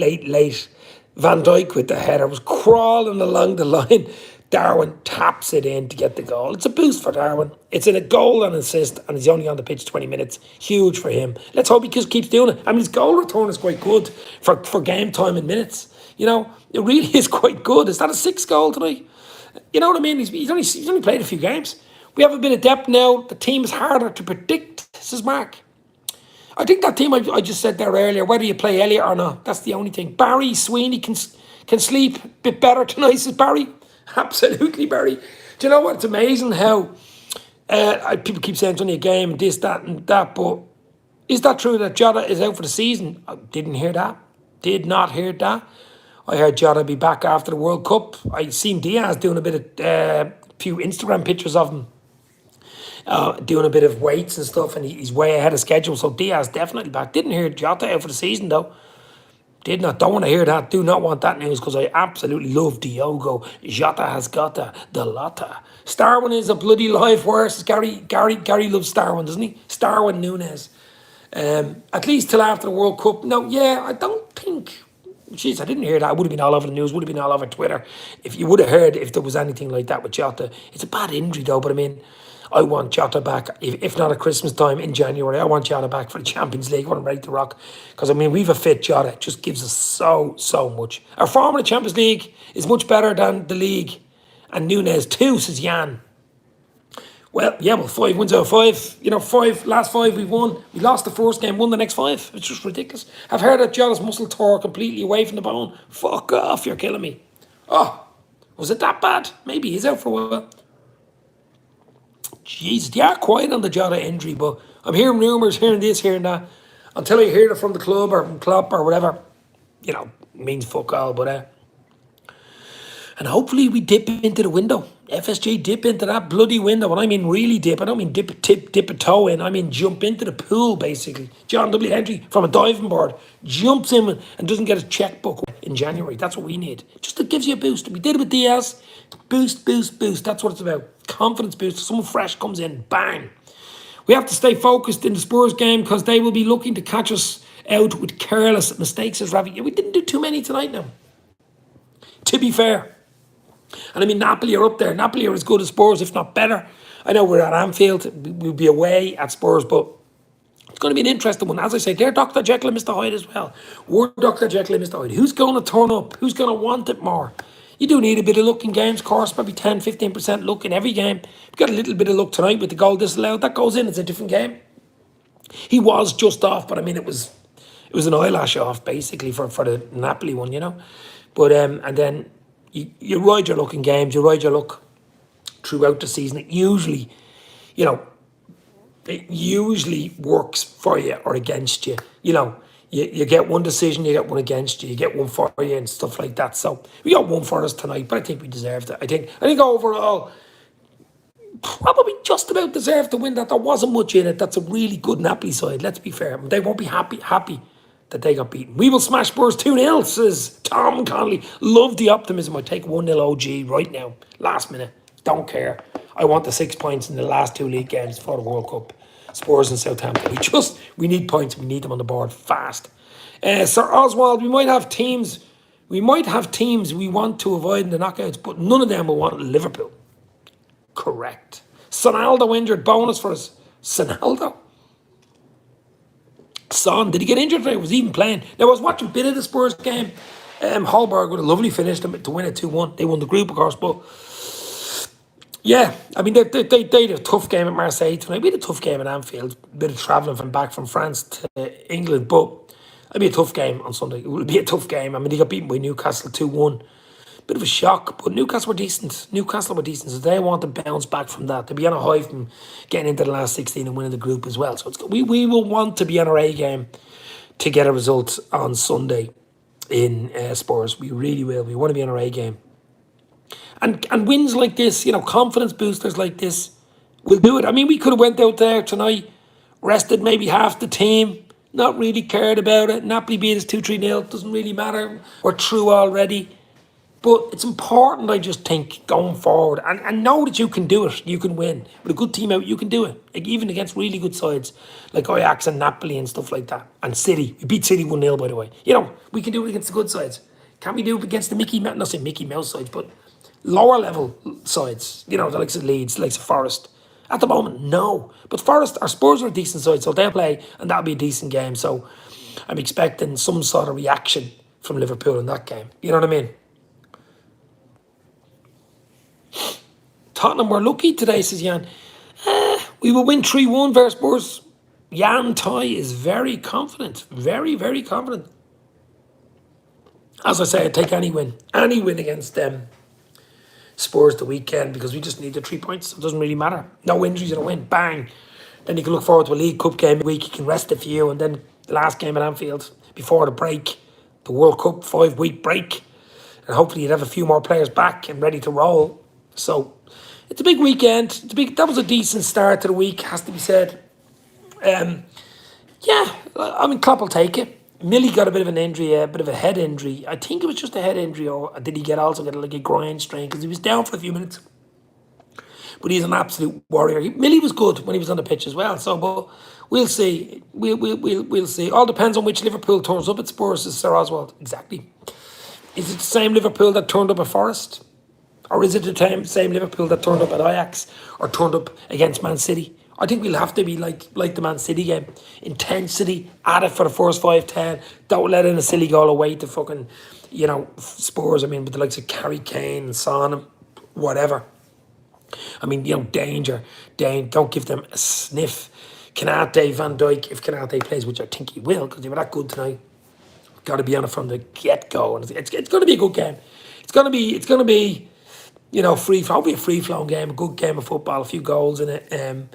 Van Dijk with the header was crawling along the line. Darwin taps it in to get the goal. It's a boost for Darwin. It's in a goal and assist, and he's only on the pitch 20 minutes. Huge for him. Let's hope he just keeps doing it. I mean, his goal return is quite good for game time and minutes. It really is quite good. Is that a 6th goal tonight? You know what I mean? He's only played a few games. We have a bit of depth now. The team is harder to predict, says Mark. I think that team I just said there earlier, whether you play Elliott or not, that's the only thing. Barry Sweeney can sleep a bit better tonight, says Barry. Absolutely, Barry. Do you know what? It's amazing how people keep saying it's only a game, this, that, and that. But is that true that Jota is out for the season? I didn't hear that. Did not hear that. I heard Jota be back after the World Cup. I seen Diaz doing a bit of few Instagram pictures of him doing a bit of weights and stuff, and he's way ahead of schedule. So Diaz definitely back. Didn't hear Jota out for the season though. Don't want to hear that. Do not want that news because I absolutely love Diogo. Jota has got the lotta. Starwin is a bloody live horse. Gary loves Starwin, doesn't he? Starwin Nunez. At least till after the World Cup. No, yeah, I don't think Jeez, I didn't hear that. It would have been all over the news, would have been all over Twitter. If you would have heard if there was anything like that with Jota. It's a bad injury though, but I mean, I want Jota back, if not at Christmas time in January. I want Jota back for the Champions League when I'm ready to rock. Because, I mean, we've a fit Jota. It just gives us so much. Our form in the Champions League is much better than the league. And Nunez too, says Jan. Well, yeah, well, 5 wins out of 5. You know, last 5 we've won. We lost the first game, won the next 5. It's just ridiculous. I've heard that Jota's muscle tore completely away from the bone. Fuck off, you're killing me. Oh, was it that bad? Maybe he's out for a while. Jeez, they are quiet on the Jota injury, but I'm hearing rumours, hearing this, hearing that. Until I hear it from the club or from Klopp or whatever, you know, means fuck all. But and hopefully we dip into the window. FSG dip into that bloody window. When I mean really dip, I don't mean dip a toe in. I mean jump into the pool, basically. John W. Hendry from a diving board jumps in and doesn't get a checkbook in January. That's what we need. Just to gives you a boost. We did it with Diaz. Boost. That's what it's about. Confidence boost. Someone fresh comes in. Bang. We have to stay focused in the Spurs game because they will be looking to catch us out with careless mistakes, as Ravi. We didn't do too many tonight now. To be fair. And I mean, Napoli are up there. Napoli are as good as Spurs, if not better. I know we're at Anfield. We'll be away at Spurs, but it's going to be an interesting one. As I say, they're Dr. Jekyll and Mr. Hyde as well. We're Dr. Jekyll and Mr. Hyde. Who's going to turn up? Who's going to want it more? You do need a bit of luck in games, of course, maybe 10, 15% luck in every game. We've got a little bit of luck tonight with the goal disallowed. That goes in, it's a different game. He was just off, but I mean, it was an eyelash off, basically, for the Napoli one, you know. But, and then you ride your luck in games, you ride your luck throughout the season. It usually, you know, works for you or against you. You know, you get one decision, you get one against you, you get one for you and stuff like that. So we got one for us tonight, but I think we deserved it. I think overall, probably just about deserved to win that. There wasn't much in it. That's a really good Napoli side, let's be fair. They won't be happy that they got beaten. We will smash Spurs 2-0, says Tom Connolly. Love the optimism. I take 1-0 OG right now. Last minute. Don't care. I want the 6 points in the last 2 league games for the World Cup. Spurs and Southampton. We need points. We need them on the board fast. Sir Oswald, we might have teams we want to avoid in the knockouts, but none of them will want Liverpool. Correct. Sonaldo injured. Bonus for us. Sonaldo? Son, did he get injured today? Was he even playing? Now, I was watching a bit of the Spurs game. Hallberg with a lovely finish to win it 2-1. They won the group, of course, but yeah, I mean, they had a tough game at Marseille tonight. We had a tough game at Anfield. A bit of travelling back from France to England, but it'll be a tough game on Sunday. It will be a tough game. I mean, they got beaten by Newcastle 2-1. Bit of a shock, but Newcastle were decent, so they want to bounce back from that. They'll be on a high from getting into the last 16 and winning the group as well. So we will want to be on our A game to get a result on Sunday in Spurs. We really will. We want to be on our A game. And wins like this, you know, confidence boosters like this, will do it. I mean, we could have went out there tonight, rested maybe half the team, not really cared about it. Napoli beat us 2-3-0, doesn't really matter. We're through already. But it's important, I just think, going forward. And know that you can do it. You can win. With a good team out, you can do it. Like, even against really good sides like Ajax and Napoli and stuff like that. And City. We beat City 1-0, by the way. You know, we can do it against the good sides. Can we do it against the Mickey Mouse sides, but lower level sides? You know, the likes of Leeds, the likes of Forest. At the moment, no. But Forest, our Spurs are a decent side, so they'll play, and that'll be a decent game. So I'm expecting some sort of reaction from Liverpool in that game. You know what I mean? Tottenham were lucky today, says Jan. We will win 3-1 versus Spurs. Jan Tai is very confident. Very, very confident. As I say, I'd take any win. Any win against Spurs the weekend, because we just need the 3 points. It doesn't really matter. No injuries and a win. Bang. Then you can look forward to a League Cup game week. You can rest a few. And then the last game at Anfield before the break. The World Cup 5-week break. And hopefully you'd have a few more players back and ready to roll. So it's a big weekend. That was a decent start to the week, has to be said. Yeah, I mean, Klopp will take it. Millie got a bit of an injury, a bit of a head injury. I think it was just a head injury, or did he also get like a groin strain? Because he was down for a few minutes. but he's an absolute warrior. Millie was good when he was on the pitch as well. So, but we'll see. We'll see. All depends on which Liverpool turns up at Spurs, as Sir Oswald. Exactly. Is it the same Liverpool that turned up at Forest? Or is it the same Liverpool that turned up at Ajax or turned up against Man City? I think we'll have to be like the Man City game. Intensity, at it for the first 5-10. Don't let in a silly goal away to fucking, Spurs. I mean, with the likes of Harry Kane and Son, whatever. I mean, danger. Don't give them a sniff. Kanate, Van Dijk, if Kanate plays, which I think he will, because they were that good tonight. Got to be on it from the get-go. And it's going to be a good game. It's going to be probably a free-flowing game, a good game of football, a few goals in it.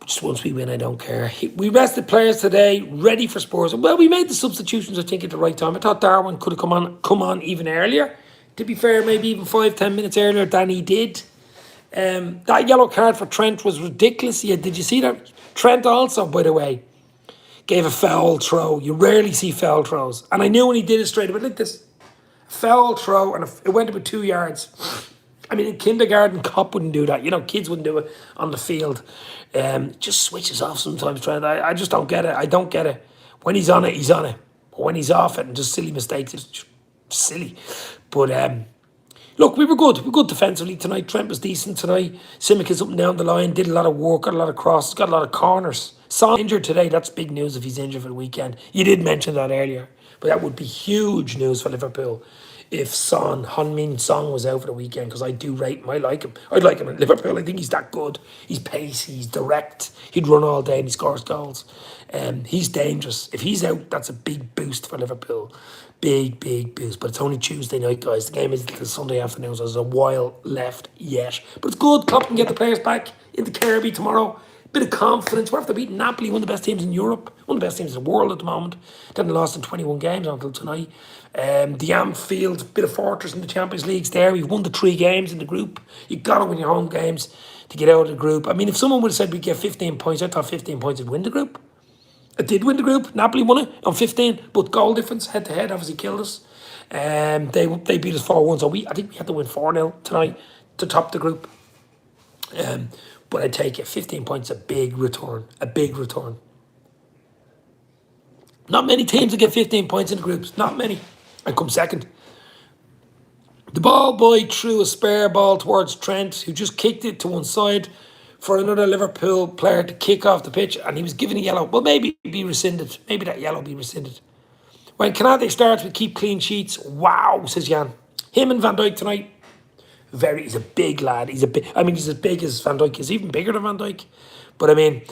Just once we win, I don't care. We rested players today, ready for Spurs. Well, we made the substitutions, I think, at the right time. I thought Darwin could have come on even earlier. To be fair, maybe even 5-10 minutes earlier than he did. That yellow card for Trent was ridiculous. Yeah, did you see that? Trent also, by the way, gave a foul throw. You rarely see foul throws. And I knew when he did it straight away, like this. Foul throw, and it went about 2 yards. I mean, in kindergarten, cop wouldn't do that. Kids wouldn't do it on the field. Just switches off sometimes, Trent. I just don't get it. I don't get it. When he's on it, he's on it. But when he's off it and just silly mistakes, it's just silly. But look, we were good. We were good defensively tonight. Trent was decent tonight. Simic is up and down the line, did a lot of work, got a lot of crosses, got a lot of corners. Son injured today. That's big news if he's injured for the weekend. You did mention that earlier. But that would be huge news for Liverpool if Heung-min Son was out for the weekend, because I do rate him. I like him. I'd like him in Liverpool. I think he's that good. He's pacey, he's direct. He'd run all day and he scores goals. He's dangerous. If he's out, that's a big boost for Liverpool. Big boost. But it's only Tuesday night, guys. The game is the Sunday afternoon, so there's a while left yet. But it's good. Klopp can get the players back into Kirby tomorrow. Bit of confidence. We're after beating Napoli, one of the best teams in Europe, one of the best teams in the world at the moment. They hadn't lost in 21 games until tonight. The Anfield, bit of fortress in the Champions League's there. We've won the 3 games in the group. You've got to win your home games to get out of the group. I mean, if someone would have said we'd get 15 points, I thought 15 points would win the group. It did win the group. Napoli won it on 15, but goal difference, head-to-head, obviously killed us. They beat us 4-1, so I think we had to win 4-0 tonight to top the group. But I take it, 15 points, a big return. Not many teams that get 15 points in the groups, not many. I come second. The ball boy threw a spare ball towards Trent, who just kicked it to one side for another Liverpool player to kick off the pitch, and he was given a yellow. Well, maybe it'd be rescinded. Maybe that yellow be rescinded. When Kanate starts with keep clean sheets, wow, says Jan. Him and Van Dijk tonight, he's a big lad. He's as big as Van Dijk. He's even bigger than Van Dijk. But I mean,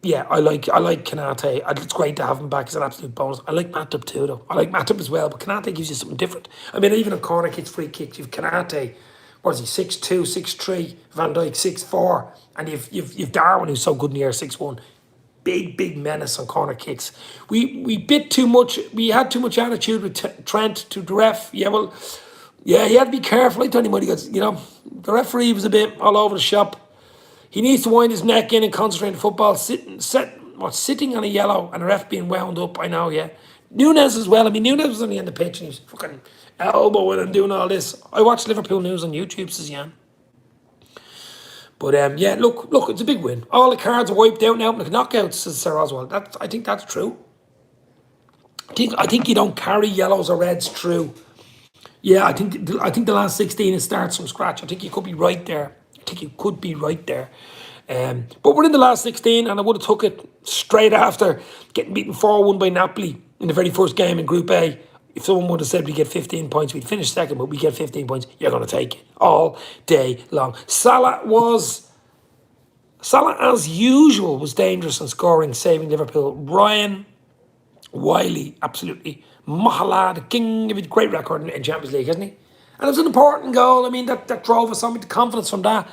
yeah, I like Kanate. It's great to have him back. It's an absolute bonus. I like Matip too, though. I like Matip as well, but Kanate gives you something different. I mean, even a corner kicks, free kicks, you've Kanate, what is he, 6'2", 6'3", Van Dijk 6'4", and you've Darwin, who's so good in the air, 6'1". Big menace on corner kicks. We bit too much. We had too much attitude with Trent to the ref. Yeah, well, yeah, he had to be careful. I told him when he got, the referee was a bit all over the shop. He needs to wind his neck in and concentrate on football. Sitting on a yellow and the ref being wound up, I know, yeah. Nunez as well. I mean, Nunez was only on the pitch and he was fucking elbowing and doing all this. I watched Liverpool news on YouTube, says Jan. But yeah, look, it's a big win. All the cards are wiped out now, like knockouts, says Sir Oswald. I think that's true. I think you don't carry yellows or reds through. Yeah, I think the last 16 it starts from scratch. I think you could be right there. But we're in the last 16, and I would have took it straight after getting beaten 4-1 by Napoli in the very first game in Group A. If someone would have said we get 15 points, we'd finish second, but we get 15 points, you're going to take it all day long. Salah, as usual, was dangerous in scoring, saving Liverpool. Ryan Wiley, absolutely. Mosalah, the king of a great record in Champions League, hasn't he? And it was an important goal. I mean, that drove us on with the confidence from that.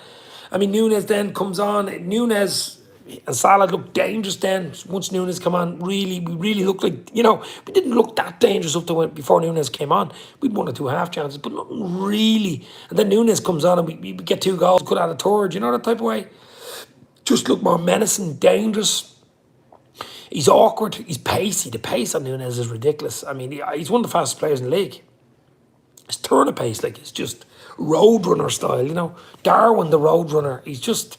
I mean, Nunez then comes on. Nunez and Salah looked dangerous then. Once Nunez come on, we really looked like, we didn't look that dangerous up to before Nunez came on. We'd 1 or 2 half chances, but nothing really. And then Nunez comes on and we get 2 goals, could add a third, that type of way. Just look more menacing, dangerous. He's awkward. He's pacey. The pace on Nunez is ridiculous. I mean, he's one of the fastest players in the league. His turn of pace, like, it's just roadrunner style, you know. Darwin, the roadrunner, he's just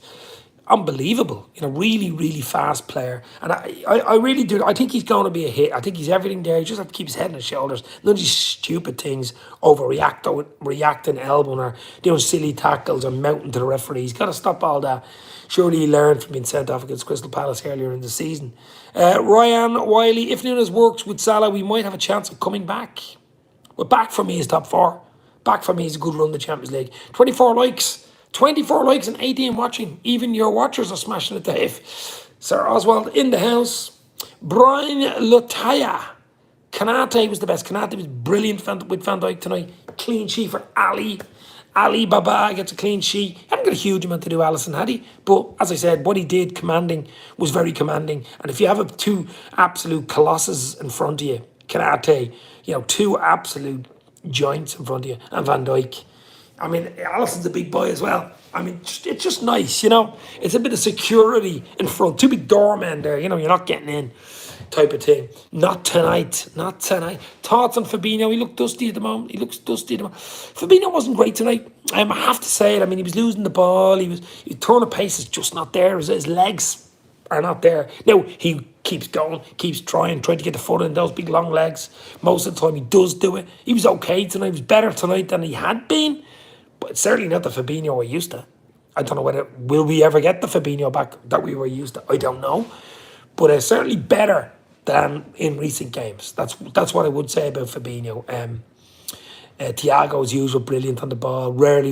unbelievable. You know, really, really fast player. And I really do. I think he's going to be a hit. I think he's everything there. He just have to keep his head on his shoulders. None of these stupid things, reacting, elbowing, or doing silly tackles or mounting to the referee. He's got to stop all that. Surely he learned from being sent off against Crystal Palace earlier in the season. Ryan Wiley, if Nunez works with Salah, we might have a chance of coming back. But back for me is top four. Back for me is a good run in the Champions League. 24 likes. 24 likes and 18 watching. Even your watchers are smashing it, Dave. Sir Oswald in the house. Brian Lutaya. Kanate was the best. Kanate was brilliant with Van Dijk tonight. Clean sheet for Ali. Ali Baba gets a clean sheet. He hadn't got a huge amount to do, Alisson, had he? But as I said, what he did commanding was very commanding. And if you have two absolute colossus in front of you, Kanate, you know, two absolute giants in front of you, and Van Dijk. I mean, Alisson's a big boy as well. I mean, it's just nice, you know. It's a bit of security in front. Two big doormen there, you know, you're not getting in type of thing. Not tonight. Not tonight. Thoughts on Fabinho? He looked dusty at the moment. He looks dusty at the moment. Fabinho wasn't great tonight. I have to say it. I mean, he was losing the ball. His turn of pace is just not there. His legs are not there. Now, he keeps going, keeps trying to get the foot in those big long legs. Most of the time he does do it. He was okay tonight. He was better tonight than he had been. But it's certainly not the Fabinho we're used to. I don't know whether will we ever get the Fabinho back that we were used to. I don't know. But it's certainly better than in recent games. That's what I would say about Fabinho. Thiago, as usual, brilliant on the ball. Rarely,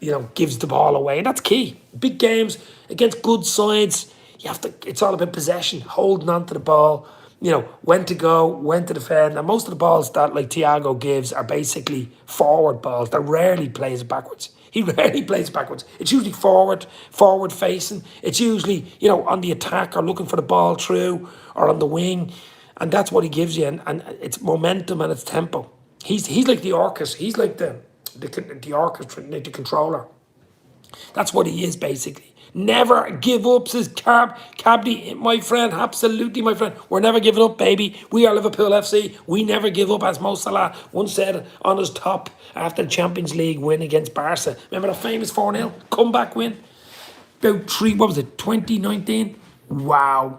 you know, gives the ball away. And that's key. Big games against good sides, you have to. It's all about possession, holding on to the ball. You know, when to go, when to defend. And most of the balls that, like, Thiago gives are basically forward balls. That rarely plays backwards. He rarely plays backwards. It's usually forward facing. It's usually, you know, on the attack or looking for the ball through or on the wing. And that's what he gives you. And it's momentum and it's tempo. He's like the orchestra. He's like the orchestra, like the controller. That's what he is, basically. Never give up, says Cabdi, my friend. Absolutely, my friend. We're never giving up, baby. We are Liverpool FC. We never give up, as Mosalah once said on his top after the Champions League win against Barca. Remember that famous 4-0 comeback win? About 2019? Wow.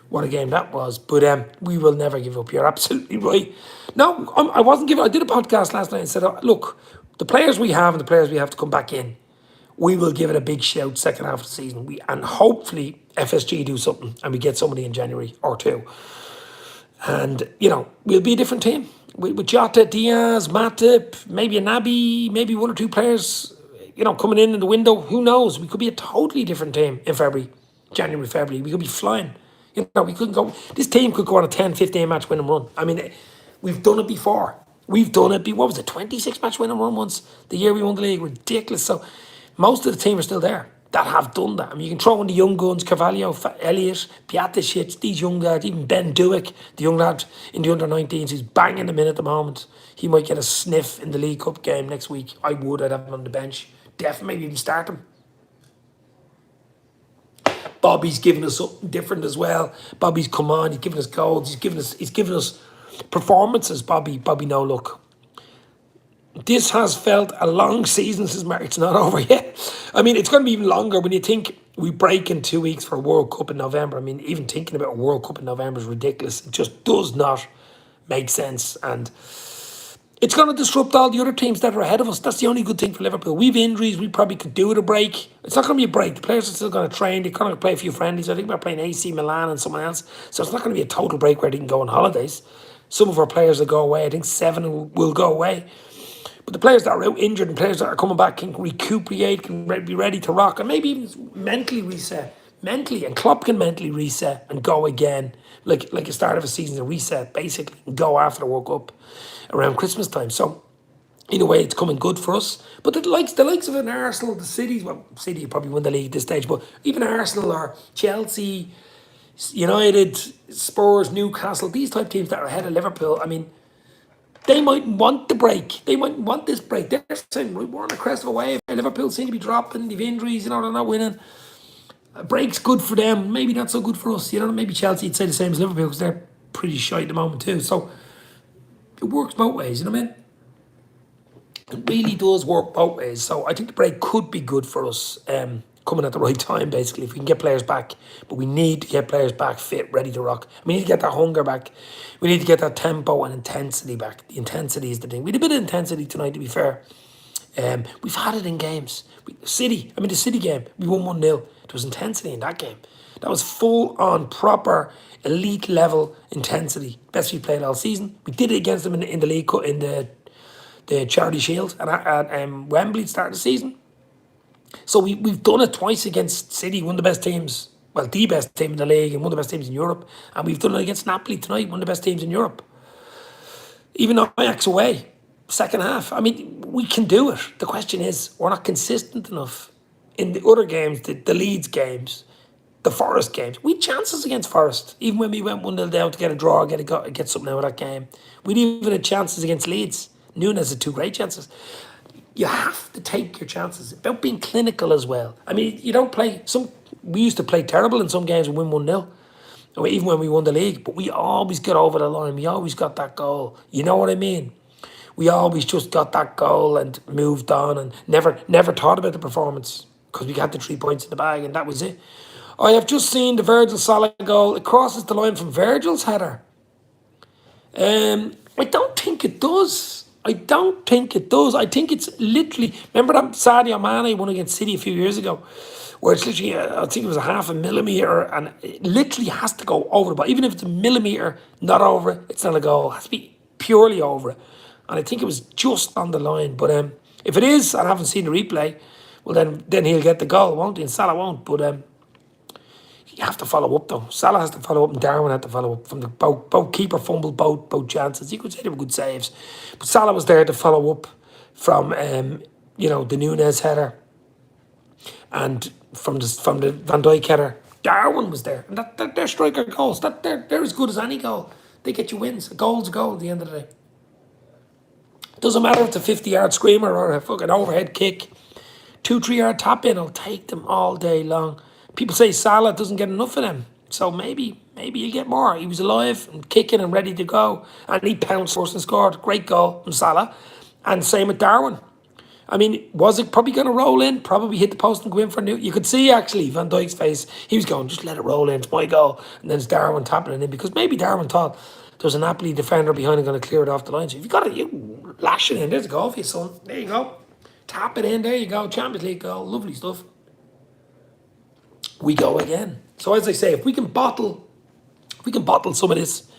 What a game that was. But we will never give up. You're absolutely right. No, I wasn't giving up. I did a podcast last night and said, look, the players we have and the players we have to come back in, we will give it a big shout second half of the season. And hopefully FSG do something and we get somebody in January or two. And, you know, we'll be a different team. With Jota, Diaz, Matip, maybe a Naby, maybe one or two players, you know, coming in the window. Who knows? We could be a totally different team in January, February. We could be flying. You know, we couldn't go. This team could go on a 10, 15 match winning run. I mean, we've done it before. We've done it. What was it? 26 match winning run once the year we won the league. Ridiculous. So most of the team are still there that have done that. I mean, you can throw in the young guns, Carvalho, Elliott, Pjaticic, these young lads, even Ben Duick, the young lad in the under-19s, who's banging them in at the moment. He might get a sniff in the League Cup game next week. I'd have him on the bench. Definitely, maybe even start him. Bobby's giving us something different as well. Bobby's come on, he's giving us goals, he's giving us performances, Bobby. No, look. This has felt a long season since March. It's not over yet. I mean, it's going to be even longer when you think we break in 2 weeks for a World Cup in November. I mean, even thinking about a World Cup in November is ridiculous. It just does not make sense. And it's going to disrupt all the other teams that are ahead of us. That's the only good thing for Liverpool. We've injuries. We probably could do with a break. It's not going to be a break. The players are still going to train. They're going to play a few friendlies. I think we're playing AC Milan and someone else. So it's not going to be a total break where they can go on holidays. Some of our players will go away. I think 7 will go away. But the players that are out injured and players that are coming back can recuperate, can be ready to rock, and maybe even mentally reset. And Klopp can mentally reset and go again, like a start of a season, a reset, basically, and go after the World Cup around Christmas time. So, in a way, it's coming good for us. But the likes of an Arsenal, the City will probably win the league at this stage, but even Arsenal or Chelsea, United, Spurs, Newcastle, these type teams that are ahead of Liverpool, I mean, they might want the break. They might want this break. They're saying, we're on a crest of a wave. Liverpool seem to be dropping. They've injuries, they're not winning. A break's good for them. Maybe not so good for us. Maybe Chelsea would say the same as Liverpool because they're pretty shy at the moment too. So it works both ways, you know what I mean? It really does work both ways. So I think the break could be good for us, coming at the right time, basically, if we can get players back. But we need to get players back fit, ready to rock. We need to get that hunger back. We need to get that tempo and intensity back. The intensity is the thing. We had a bit of intensity tonight, to be fair. We've had it in games. The City game, we won 1-0. There was intensity in that game. That was full on, proper, elite level intensity. Best we played all season. We did it against them in the league, in the Charity Shield at Wembley at the start of the season. So we've done it twice against City, one of the best teams, well, the best team in the league and one of the best teams in Europe. And we've done it against Napoli tonight, one of the best teams in Europe. Even Ajax away, second half. I mean, we can do it. The question is, we're not consistent enough in the other games, the Leeds games, the Forest games. We had chances against Forest, even when we went 1-0 down to get a draw, get something out of that game. We'd even had chances against Leeds. Nunez had 2 great chances. You have to take your chances. It's about being clinical as well. I mean, you don't play we used to play terrible in some games and win 1-0, or even when we won the league, but we always got over the line. We always got that goal. You know what I mean? We always just got that goal and moved on and never thought about the performance because we got the 3 points in the bag and that was it. I have just seen the Virgil Salah goal. It crosses the line from Virgil's header. I don't think it does. I think it's literally... Remember that Sadio Mane won against City a few years ago? Where it's literally, I think it was a half a millimetre, and it literally has to go over the ball. Even if it's a millimetre, not over it, it's not a goal. It has to be purely over it. And I think it was just on the line. But if it is, I haven't seen the replay, well then he'll get the goal, won't he? And Salah won't. But you have to follow up though. Salah has to follow up and Darwin had to follow up. From the both keeper fumbled both chances. You could say they were good saves. But Salah was there to follow up from the Nunez header and from the Van Dijk header. Darwin was there. And they're striker goals. They're as good as any goal. They get you wins. A goal's a goal at the end of the day. Doesn't matter if it's a 50-yard screamer or a fucking overhead kick. 2-3 yard tap in, I'll take them all day long. People say Salah doesn't get enough of them. So maybe he'll get more. He was alive and kicking and ready to go. And he pounced first and scored. Great goal from Salah. And same with Darwin. I mean, was it probably going to roll in? Probably hit the post and go in for a new... You could see, actually, Van Dijk's face. He was going, just let it roll in. It's my goal. And then it's Darwin tapping it in. Because maybe Darwin thought there was a Napoli defender behind him going to clear it off the line. So if you got it, you lash it in. There's a goal for you, son. There you go. Tap it in. There you go. Champions League goal. Lovely stuff. We go again. So as I say, if we can bottle some of this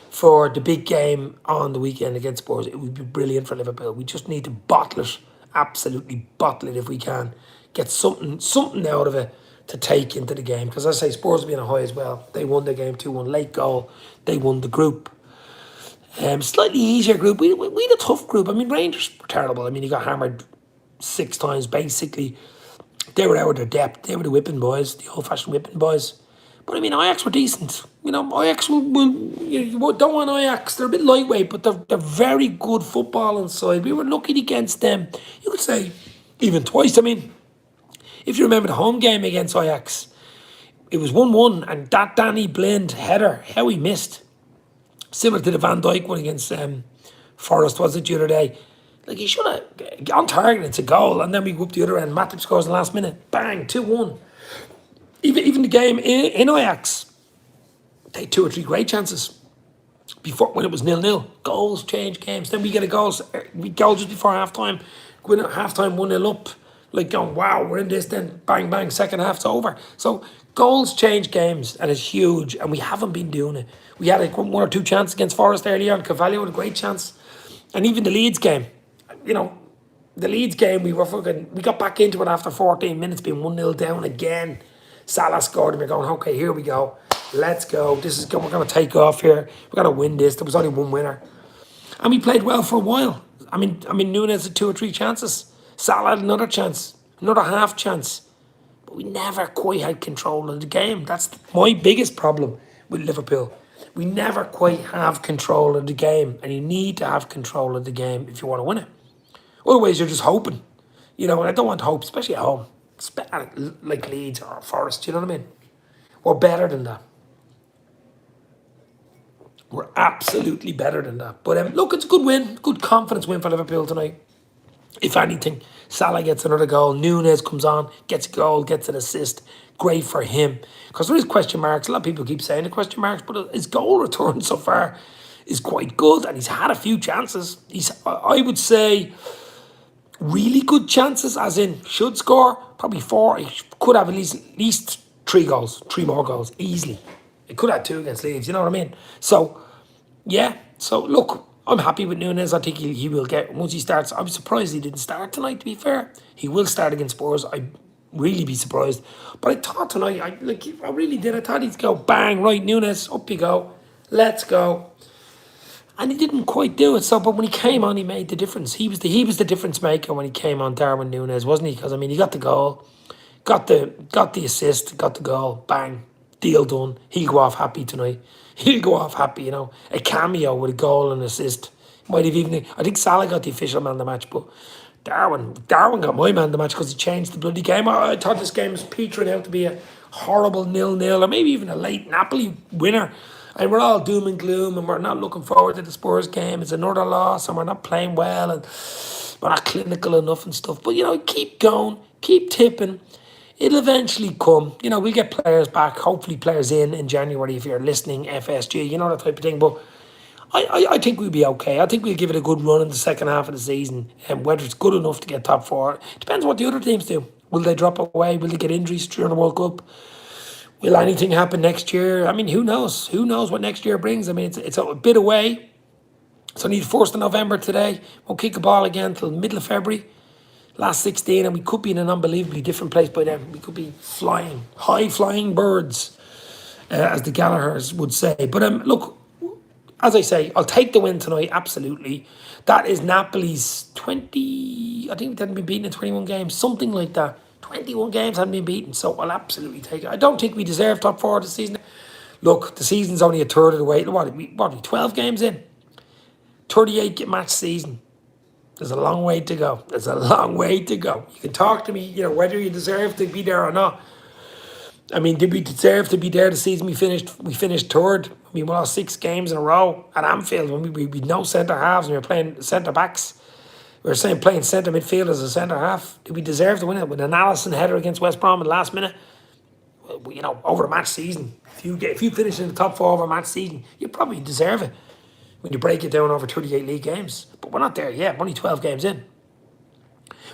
for the big game on the weekend against Spurs, it would be brilliant for Liverpool. We just need to bottle it. Absolutely bottle it if we can. Get something out of it to take into the game. Because as I say, Spurs will be in a high as well. They won the game 2-1, late goal. They won the group. Slightly easier group. We had a tough group. I mean, Rangers were terrible. I mean, he got hammered 6 times basically. They were out of their depth. They were the whipping boys, the old-fashioned whipping boys. But I mean, Ajax were decent. You know, Ajax you don't want Ajax. They're a bit lightweight, but they're very good football inside. We were lucky against them. You could say even twice. I mean, if you remember the home game against Ajax, it was 1-1, and that Danny Blind header, how he missed. Similar to the Van Dijk one against Forest, was it, the other day? Like, he should have, on target, it's a goal, and then we go up the other end. Matip scores in the last minute. Bang, 2-1. Even the game in Ajax, they had 2 or 3 great chances before when it was 0-0. Goals change games. Then we get a goal just before half-time. Go in at half-time 1-0 up. Like going, wow, we're in this, then bang, bang, second half's over. So goals change games, and it's huge, and we haven't been doing it. We had 1 or 2 chances against Forest earlier on. Cavallo had a great chance. And even the Leeds game, the Leeds game, we got back into it after 14 minutes, being 1-0 down again. Salah scored, and we're going, okay, here we go. Let's go. We're going to take off here. We're going to win this. There was only 1 winner. And we played well for a while. I mean, Nunez had 2 or 3 chances. Salah had another chance, another half chance. But we never quite had control of the game. That's my biggest problem with Liverpool. We never quite have control of the game. And you need to have control of the game if you want to win it. Otherwise, you're just hoping. And I don't want hope, especially at home. Like Leeds or Forest, you know what I mean? We're better than that. We're absolutely better than that. But look, it's a good win, good confidence win for Liverpool tonight. If anything, Salah gets another goal. Nunez comes on, gets a goal, gets an assist. Great for him. Because there is question marks. A lot of people keep saying the question marks, but his goal return so far is quite good, and he's had a few chances. I would say, really good chances, as in should score probably 4. He could have at least 3 goals, 3 more goals easily. He could have 2 against Leeds. You know what I mean? So yeah. So look, I'm happy with Nunez. I think he will get, once he starts. I was surprised he didn't start tonight. To be fair, he will start against Spurs. I'd really be surprised. But I thought tonight, I really did. I thought he'd go bang right. Nunez, up you go. Let's go. And he didn't quite do it. So, but when he came on, he made the difference. He was the difference maker when he came on. Darwin Nunez, wasn't he? Because I mean, he got the goal, got the assist, got the goal, bang, deal done. He'll go off happy tonight. He'll go off happy. You know, a cameo with a goal and assist. Might have even. I think Salah got the official man of the match, but Darwin got my man of the match because he changed the bloody game. I thought this game was petering out to be a horrible 0-0 or maybe even a late Napoli winner. And we're all doom and gloom and we're not looking forward to the Spurs game. It's another loss and we're not playing well and we're not clinical enough and stuff. But, you know, keep going, keep tipping. It'll eventually come. You know, we'll get players back, hopefully players in January if you're listening, FSG, you know, that type of thing. But I think we'll be okay. I think we'll give it a good run in the second half of the season. And whether it's good enough to get top 4, depends what the other teams do. Will they drop away? Will they get injuries during the World Cup? Will anything happen next year? I mean, who knows? Who knows what next year brings? I mean, it's a bit away. It's only the 1st of November today. Won't kick a ball again until the middle of February. Last 16, and we could be in an unbelievably different place by then. We could be flying, high-flying birds, as the Gallaghers would say. But look, as I say, I'll take the win tonight, absolutely. That is Napoli's 20... I think they hadn't been beaten in 21 games, something like that. 21 games hadn't been beaten, so I'll absolutely take it. I don't think we deserve top 4 this season. Look, the season's only a third of the way. What are we 12 games in? 38 match season. There's a long way to go. There's a long way to go. You can talk to me, you know, whether you deserve to be there or not. I mean, did we deserve to be there the season we finished? We finished third. I mean, we lost 6 games in a row at Anfield when we had no centre halves and we were playing centre backs. We were saying playing centre midfield as a centre half. Did we deserve to win it with an Alisson header against West Brom in the last minute? Well, you know, over a match season, if you finish in the top 4 over a match season, you probably deserve it when you break it down over 38 league games. But we're not there yet. We're only 12 games in.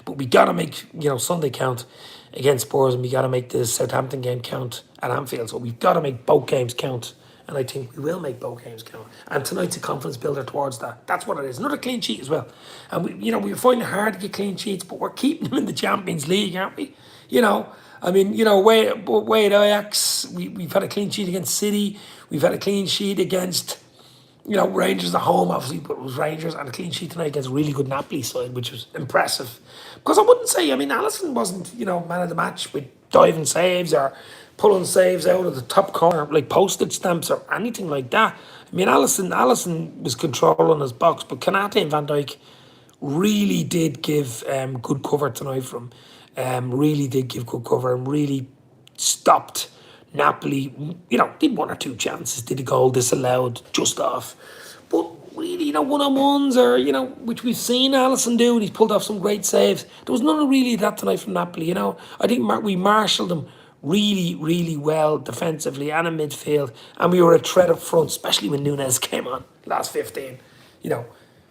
But we got to make, you know, Sunday count against Spurs, and we got to make the Southampton game count at Anfield. So we've got to make both games count. And I think we will make both games count. And tonight's a confidence builder towards that. That's what it is. Another clean sheet as well. And we were finding it hard to get clean sheets, but we're keeping them in the Champions League, aren't we? You know, I mean, you know, way at Ajax, we've had a clean sheet against City. We've had a clean sheet against, you know, Rangers at home, obviously, but it was Rangers, and a clean sheet tonight against a really good Napoli side, which was impressive. Because I wouldn't say, I mean, Alisson wasn't, you know, man of the match with diving saves or pulling saves out of the top corner, like postage stamps or anything like that. I mean, Alisson was controlling his box, but Konate and Van Dijk really did give good cover tonight from really did give good cover and really stopped Napoli. You know, did 1 or 2 chances, did a goal disallowed just off. But really, you know, one-on-ones or, you know, which we've seen Alisson do, and he's pulled off some great saves. There was none of really that tonight from Napoli, you know. I think we marshalled them really, really well defensively and in midfield. And we were a threat up front, especially when Nunez came on last 15, you know.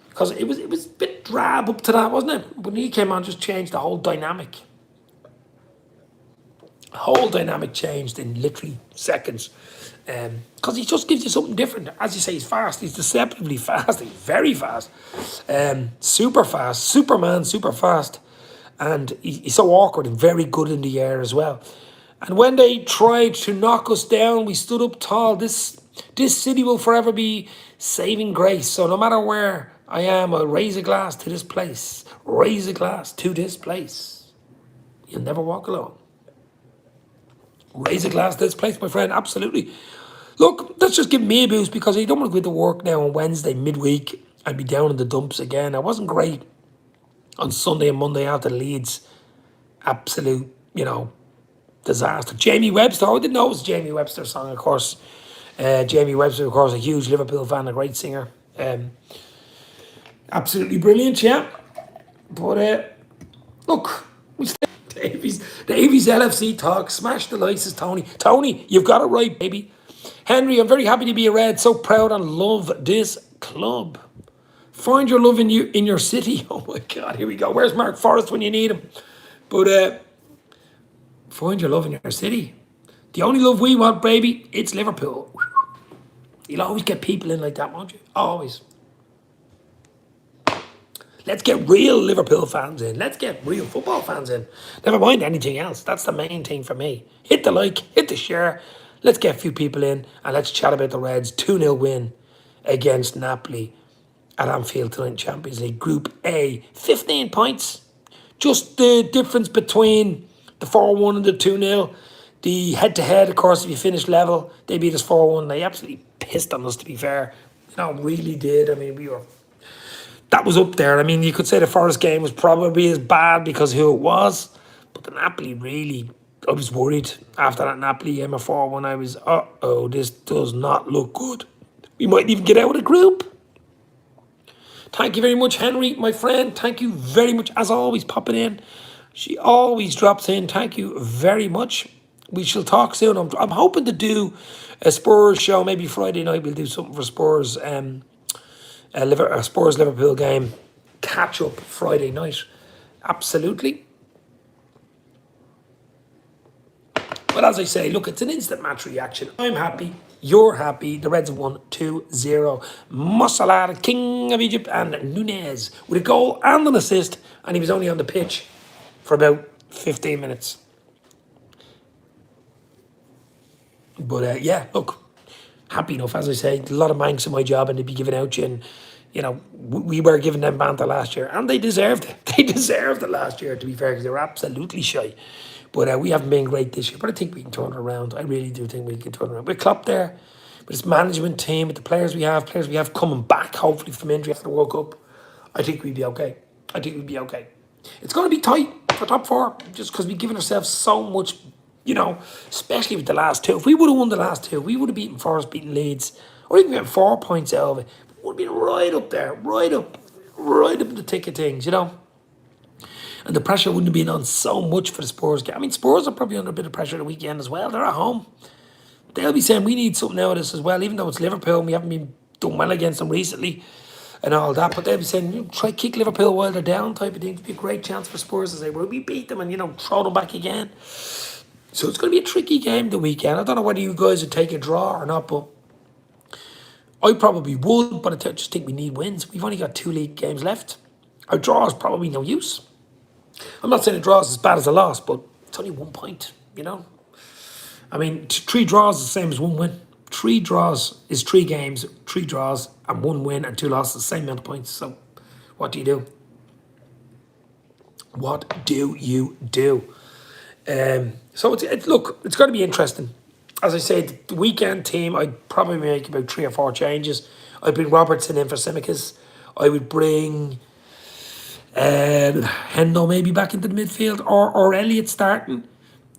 Because it was a bit drab up to that, wasn't it? When he came on, just changed the whole dynamic. Whole dynamic changed in literally seconds. Because he just gives you something different. As you say, he's fast. He's deceptively fast. He's very fast. Super fast. Superman, super fast. And he's so awkward and very good in the air as well. And when they tried to knock us down, we stood up tall. This city will forever be saving grace. So no matter where I am, I'll raise a glass to this place. Raise a glass to this place. You'll never walk alone. Raise a glass to this place, my friend. Absolutely. Look, that's just giving me a boost because I don't want to go to work now on Wednesday midweek. I'd be down in the dumps again. I wasn't great on Sunday and Monday after Leeds. Absolute, you know, disaster. Jamie Webster. I didn't know it was Jamie Webster's song, of course. Jamie Webster, of course, a huge Liverpool fan, a great singer. Absolutely brilliant, yeah. But look, we stay. Davies LFC talk. Smash the lights, is Tony. Tony, you've got it right, baby. Henry, I'm very happy to be a Red. So proud and love this club. Find your love in your city. Oh my God, here we go. Where's Mark Forrest when you need him? But find your love in your city. The only love we want, baby, it's Liverpool. You'll always get people in like that, won't you? Always. Let's get real Liverpool fans in. Let's get real football fans in. Never mind anything else. That's the main thing for me. Hit the like, hit the share. Let's get a few people in and let's chat about the Reds. 2-0 win against Napoli at Anfield tonight in Champions League. Group A, 15 points. Just the difference between the 4-1 and the 2-0. The head-to-head, of course, if you finish level, they beat us 4-1. They absolutely pissed on us, to be fair. Really did. I mean, that was up there. I mean, you could say the Forest game was probably as bad because of who it was. But the Napoli really, I was worried after that Napoli game of 4-1. I was, this does not look good. We might even get out of the group. Thank you very much, Henry, my friend. Thank you very much, as always, popping in. She always drops in. Thank you very much. We shall talk soon. I'm hoping to do a Spurs show. Maybe Friday night we'll do something for Spurs. A Spurs Liverpool game. Catch up Friday night. Absolutely. But as I say, look, it's an instant match reaction. I'm happy. You're happy. The Reds have won 2-0. Mosalah, the King of Egypt, and Nunez with a goal and an assist. And he was only on the pitch for about 15 minutes. But yeah, look, happy enough. As I say, a lot of manx in my job and they'd be giving out to you. And, we were giving them banter last year. And they deserved it. They deserved it last year, to be fair, because they were absolutely shy. But we haven't been great this year. But I think we can turn it around. I really do think we can turn it around. With Klopp there, with his management team, with the players we have coming back, hopefully, from injury after the World Cup, I think we'd be okay. It's going to be tight for top four, just because we've given ourselves so much, especially with the last two. If we would have won the last two, we would have beaten Forest, beaten Leeds, or even gotten 4 points out of it. We would have been right up there, right up in the thick of things, And the pressure wouldn't have been on so much for the Spurs game. I mean, Spurs are probably under a bit of pressure the weekend as well. They're at home. They'll be saying we need something out of this as well, even though it's Liverpool and we haven't been done well against them recently and all that. But they'll be saying, try kick Liverpool while they're down type of thing. It'd be a great chance for Spurs to say, well, we beat them and, throw them back again. So it's going to be a tricky game the weekend. I don't know whether you guys would take a draw or not, but I probably would. But I just think we need wins. We've only got 2 league games left. A draw is probably no use. I'm not saying a draw is as bad as a loss, but it's only 1 point, I mean, 3 draws is the same as 1 win. 3 draws is 3 games, 3 draws, and 1 win and 2 losses, same amount of points. So, what do you do? What do you do? So look, it's going to be interesting. As I said, the weekend team, I'd probably make about 3 or 4 changes. I'd bring Robertson in for Simicas. I would bring Hendo maybe back into the midfield, or Elliott starting.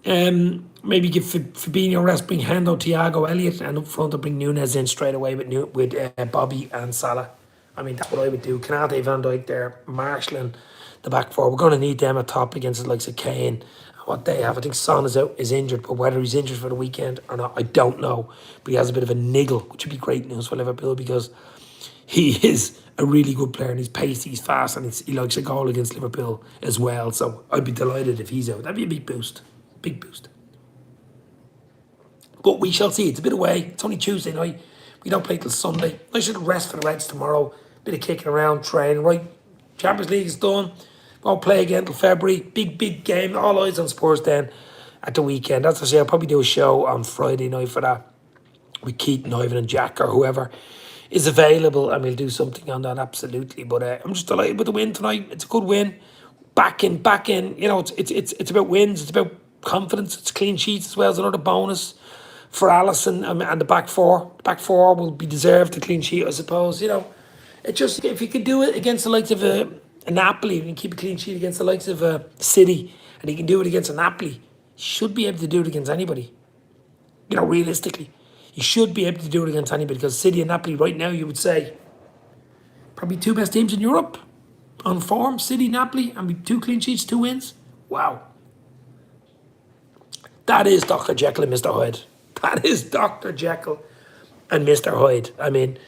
Maybe give Fabinho a rest, bring Hendo, Thiago, Elliott, and up front to bring Nunez in straight away with Bobby and Salah. I mean, that's what I would do. Kanate, Van Dijk there, Marshall and the back four. We're going to need them at top against the likes of Kane. What they have, I think Son is injured, but whether he's injured for the weekend or not, I don't know. But he has a bit of a niggle, which would be great news for Liverpool because he is a really good player and he's pacey, he's fast, and he likes a goal against Liverpool as well. So I'd be delighted if he's out. That'd be a big boost. Big boost. But we shall see. It's a bit away. It's only Tuesday night. We don't play till Sunday. Nice little rest for the Reds tomorrow. Bit of kicking around, training. Right, Champions League is done. Won't play again till February. Big game. All eyes on Spurs then at the weekend. As I say, I'll probably do a show on Friday night for that with Keaton, Ivan and Jack or whoever is available, and we'll do something on that, absolutely. But I'm just delighted with the win tonight. It's a good win. Back in. It's about wins. It's about confidence. It's clean sheets as well as another bonus for Alisson and the back four. The back four will be deserved a clean sheet, I suppose. It just, if you can do it against the likes of a Napoli, and keep a clean sheet against the likes of a City, and he can do it against a Napoli, he should be able to do it against anybody. Realistically. You should be able to do it against anybody because City and Napoli right now, you would say, probably two best teams in Europe on form. City, Napoli, and with 2 clean sheets, 2 wins. Wow. That is Dr. Jekyll and Mr. Hyde. That is Dr. Jekyll and Mr. Hyde. I mean,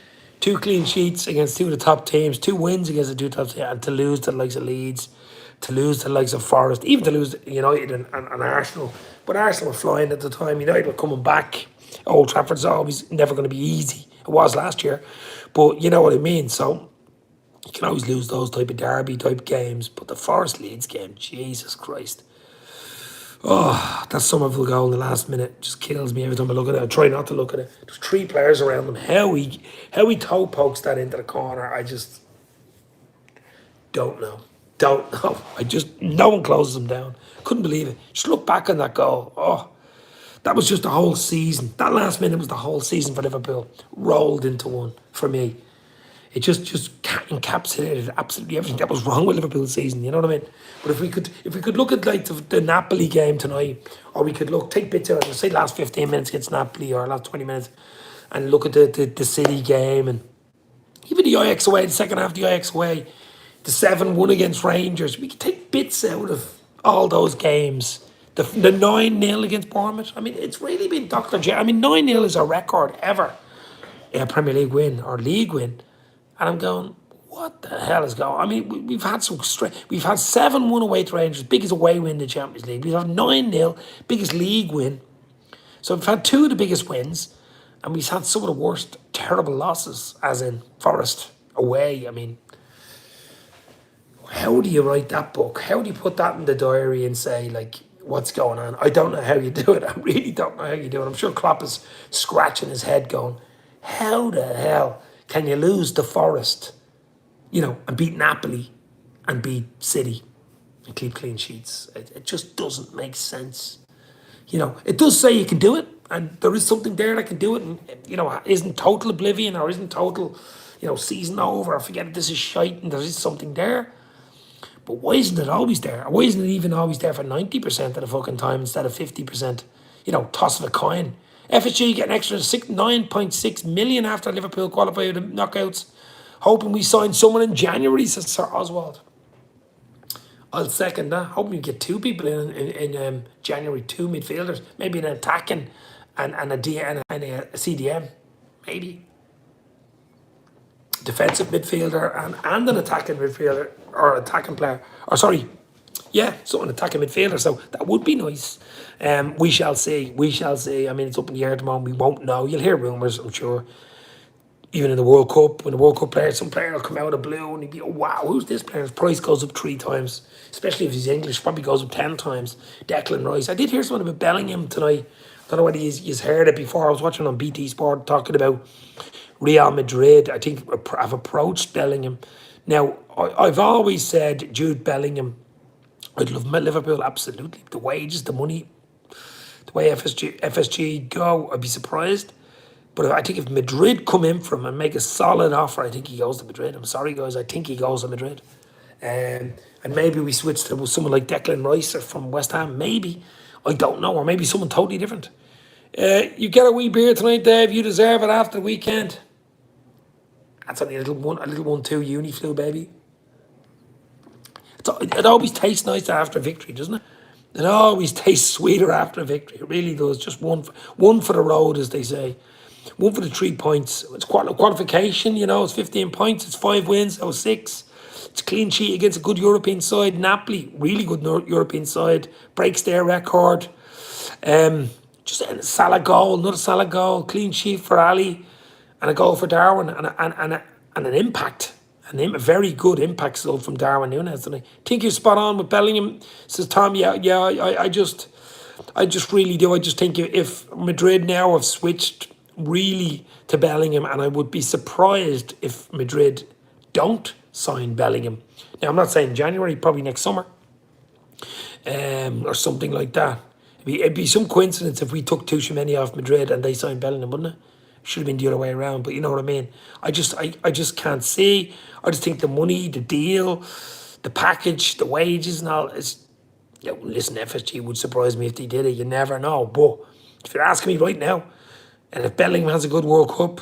2 clean sheets against 2 of the top teams, 2 wins against the 2 top teams, and to lose to the likes of Leeds, to lose to the likes of Forest, even to lose to United and Arsenal. But Arsenal were flying at the time. United were coming back. Old Trafford's always never going to be easy. It was last year. But you know what I mean. So you can always lose those type of derby type games. But the Forest Leeds game, Jesus Christ. Oh, that Somerville goal in the last minute just kills me every time I look at it. I try not to look at it. There's 3 players around him. How he toe pokes that into the corner, I just don't know. Don't know. No one closes him down. Couldn't believe it. Just look back on that goal. Oh, that was just the whole season. That last minute was the whole season for Liverpool. Rolled into one for me. It just encapsulated absolutely everything that was wrong with Liverpool's season. You know what I mean? But if we could look at like the Napoli game tonight, or we could take bits out of it, say last 15 minutes against Napoli or last 20 minutes, and look at the City game and even the Ajax away, the second half of the Ajax away, the 7-1 against Rangers. We could take bits out of all those games. The 9-0 against Bournemouth. I mean, it's really been Dr. J. I mean, 9-0 is a record ever in a Premier League win or league win. And I'm going, what the hell is going on? I mean, we've had we've had 7-1 away to Rangers, biggest away win in the Champions League. We've had 9-0, biggest league win. So we've had 2 of the biggest wins, and we've had some of the worst, terrible losses, as in Forest away. I mean, how do you write that book? How do you put that in the diary and say, like, what's going on? I don't know how you do it. I really don't know how you do it. I'm sure Klopp is scratching his head going, how the hell can you lose to Forest, and beat Napoli and beat City and keep clean sheets? It just doesn't make sense. It does say you can do it, and there is something there that can do it, and, isn't total oblivion or isn't total, season over, or forget it, this is shite, and there is something there. But why isn't it always there? Why isn't it even always there for 90% of the fucking time instead of 50%? Toss of a coin. FSG get an extra 9.6 million after Liverpool qualified with the knockouts. Hoping we sign someone in January, says Sir Oswald. I'll second that. Hoping we get 2 people in January, 2 midfielders. Maybe an attacking and a CDM. Maybe. Defensive midfielder and an attacking midfielder or attacking player. Or sorry, so an attacking midfielder. So that would be nice. We shall see. We shall see. I mean, it's up in the air at the moment. We won't know. You'll hear rumours, I'm sure. Even in the World Cup, when the World Cup player, some player will come out of blue and he'd be, oh, wow, who's this player? His price goes up 3 times. Especially if he's English, probably goes up 10 times. Declan Rice. I did hear something about Bellingham tonight. I don't know whether you've heard it before. I was watching on BT Sport talking about Real Madrid. I think I've approached Bellingham. Now, I've always said Jude Bellingham, I'd love him at Liverpool, absolutely. The wages, the money, the way FSG go, I'd be surprised. But I think if Madrid come in for him and make a solid offer, I think he goes to Madrid. I'm sorry, guys, I think he goes to Madrid. And maybe we switch to someone like Declan Rice or from West Ham, maybe. I don't know, or maybe someone totally different. You get a wee beer tonight, Dave. You deserve it after the weekend. That's only a little 1-2 uni flu, baby. It always tastes nicer after a victory, doesn't it? It always tastes sweeter after a victory. It really does. Just one for the road, as they say. 1 for the 3 points. It's qualification, it's 15 points. It's 5 wins out of 6. It's a clean sheet against a good European side. Napoli, really good European side. Breaks their record. Just a Salah goal, another Salah goal. Clean sheet for Ali. And a goal for Darwin. And an impact. And a very good impact result from Darwin Nunez. And I think you're spot on with Bellingham. Says Tom, I just really do. I just think if Madrid now have switched really to Bellingham, and I would be surprised if Madrid don't sign Bellingham. Now, I'm not saying January, probably next summer, or something like that. It'd be some coincidence if we took Tchouaméni off Madrid and they signed Bellingham, wouldn't it? Should have been the other way around, but you know what I mean. I just can't see. I just think the money, the deal, the package, the wages, and all is. Listen, FSG would surprise me if they did it. You never know. But if you're asking me right now, And if Bellingham has a good World Cup,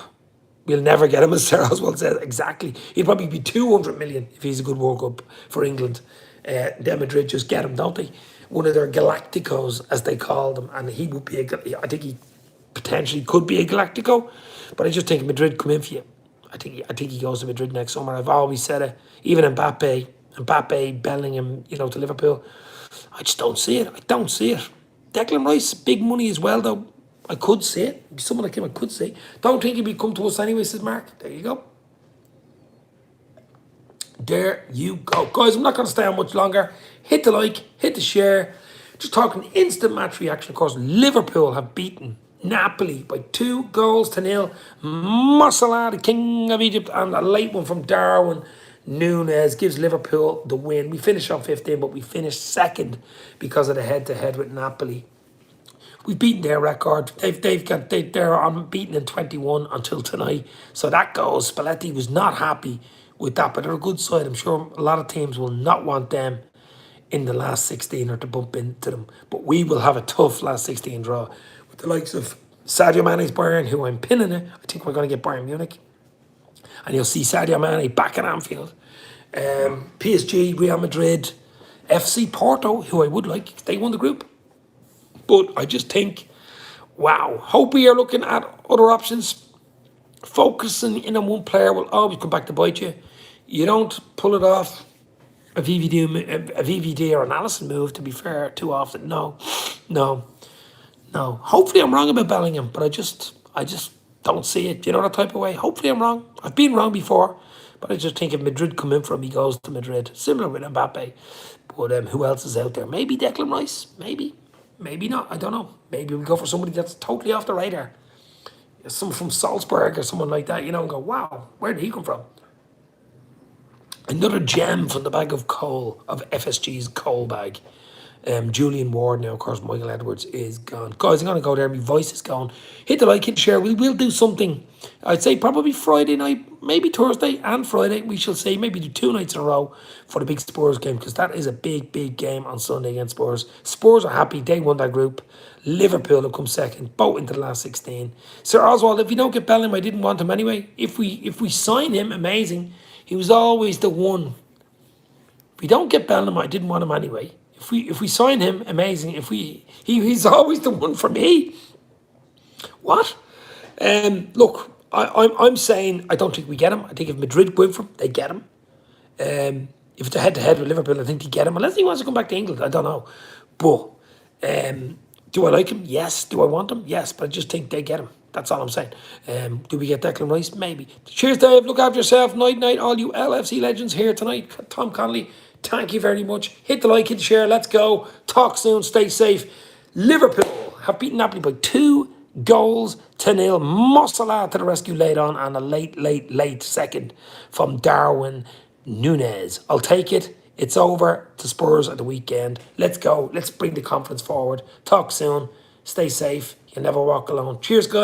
we'll never get him, as Sarah Oswald said. Exactly. He'd probably be 200 million if he's a good World Cup for England. Then Madrid just get him, don't they? One of their Galacticos, as they call them. And he would be I think he potentially could be a Galactico. But I just think Madrid come in for you. I think he goes to Madrid next summer. I've always said it. Even Mbappe, Bellingham, to Liverpool. I just don't see it. I don't see it. Declan Rice, big money as well, though. I could see it. Someone like him, I could see. Don't think he'd be come to us anyway, says Mark. There you go. There you go. Guys, I'm not going to stay on much longer. Hit the like, hit the share. Just talking instant match reaction. Of course, Liverpool have beaten Napoli by 2-0. Mosalah, the king of Egypt, and a late one from Darwin Nunez gives Liverpool the win. We finished on 15, but we finished second because of the head-to-head with Napoli. We've beaten their record. They're unbeaten in 21 until tonight. So that goes. Spalletti was not happy with that, but they're a good side. I'm sure a lot of teams will not want them in the last 16 or to bump into them. But we will have a tough last 16 draw with the likes of Sadio Mane's Bayern, who I'm pinning it. I think we're going to get Bayern Munich. And you'll see Sadio Mane back at Anfield. PSG, Real Madrid, FC Porto, who I would like. They won the group. But I just think, wow, hope we are looking at other options. Focusing in on one player will always come back to bite you. You don't pull it off a VVD or an Allison move, to be fair, too often. No. Hopefully I'm wrong about Bellingham, but I just don't see it. That type of way? Hopefully I'm wrong. I've been wrong before, but I just think if Madrid come in for him, he goes to Madrid. Similar with Mbappe. But who else is out there? Maybe Declan Rice. Maybe not. I don't know. Maybe we go for somebody that's totally off the radar. Someone from Salzburg or someone like that, and go, wow, where did he come from? Another gem from the bag of coal, of FSG's coal bag. Julian Ward now, of course, Michael Edwards is gone. Guys, I'm going to go there. My voice is gone. Hit the like, hit the share. We will do something. I'd say probably Friday night, maybe Thursday and Friday. We shall say maybe do 2 nights in a row for the big Spurs game, because that is a big game on Sunday against Spurs. Spurs are happy. They won that group. Liverpool have come second, both into the last 16. Sir Oswald, if we don't get Bellingham, I didn't want him anyway. If we sign him, amazing. He was always the one. If we don't get Bellingham, I didn't want him anyway. If we sign him, amazing. He's always the one for me. What? Look, I'm saying I don't think we get him. I think if Madrid win for him, they get him. If it's a head-to-head with Liverpool, I think they get him. Unless he wants to come back to England, I don't know. But do I like him? Yes. Do I want him? Yes. But I just think they get him. That's all I'm saying. Do we get Declan Rice? Maybe. Cheers, Dave. Look after yourself. Night, all you LFC legends here tonight. Tom Connolly, thank you very much. Hit the like, hit the share. Let's go. Talk soon. Stay safe. Liverpool have beaten Napoli by 2-0. Mosalah to the rescue late on, and a late second from Darwin Nunez. I'll take it. It's over to Spurs at the weekend. Let's go. Let's bring the conference forward. Talk soon. Stay safe. You'll never walk alone. Cheers, guys.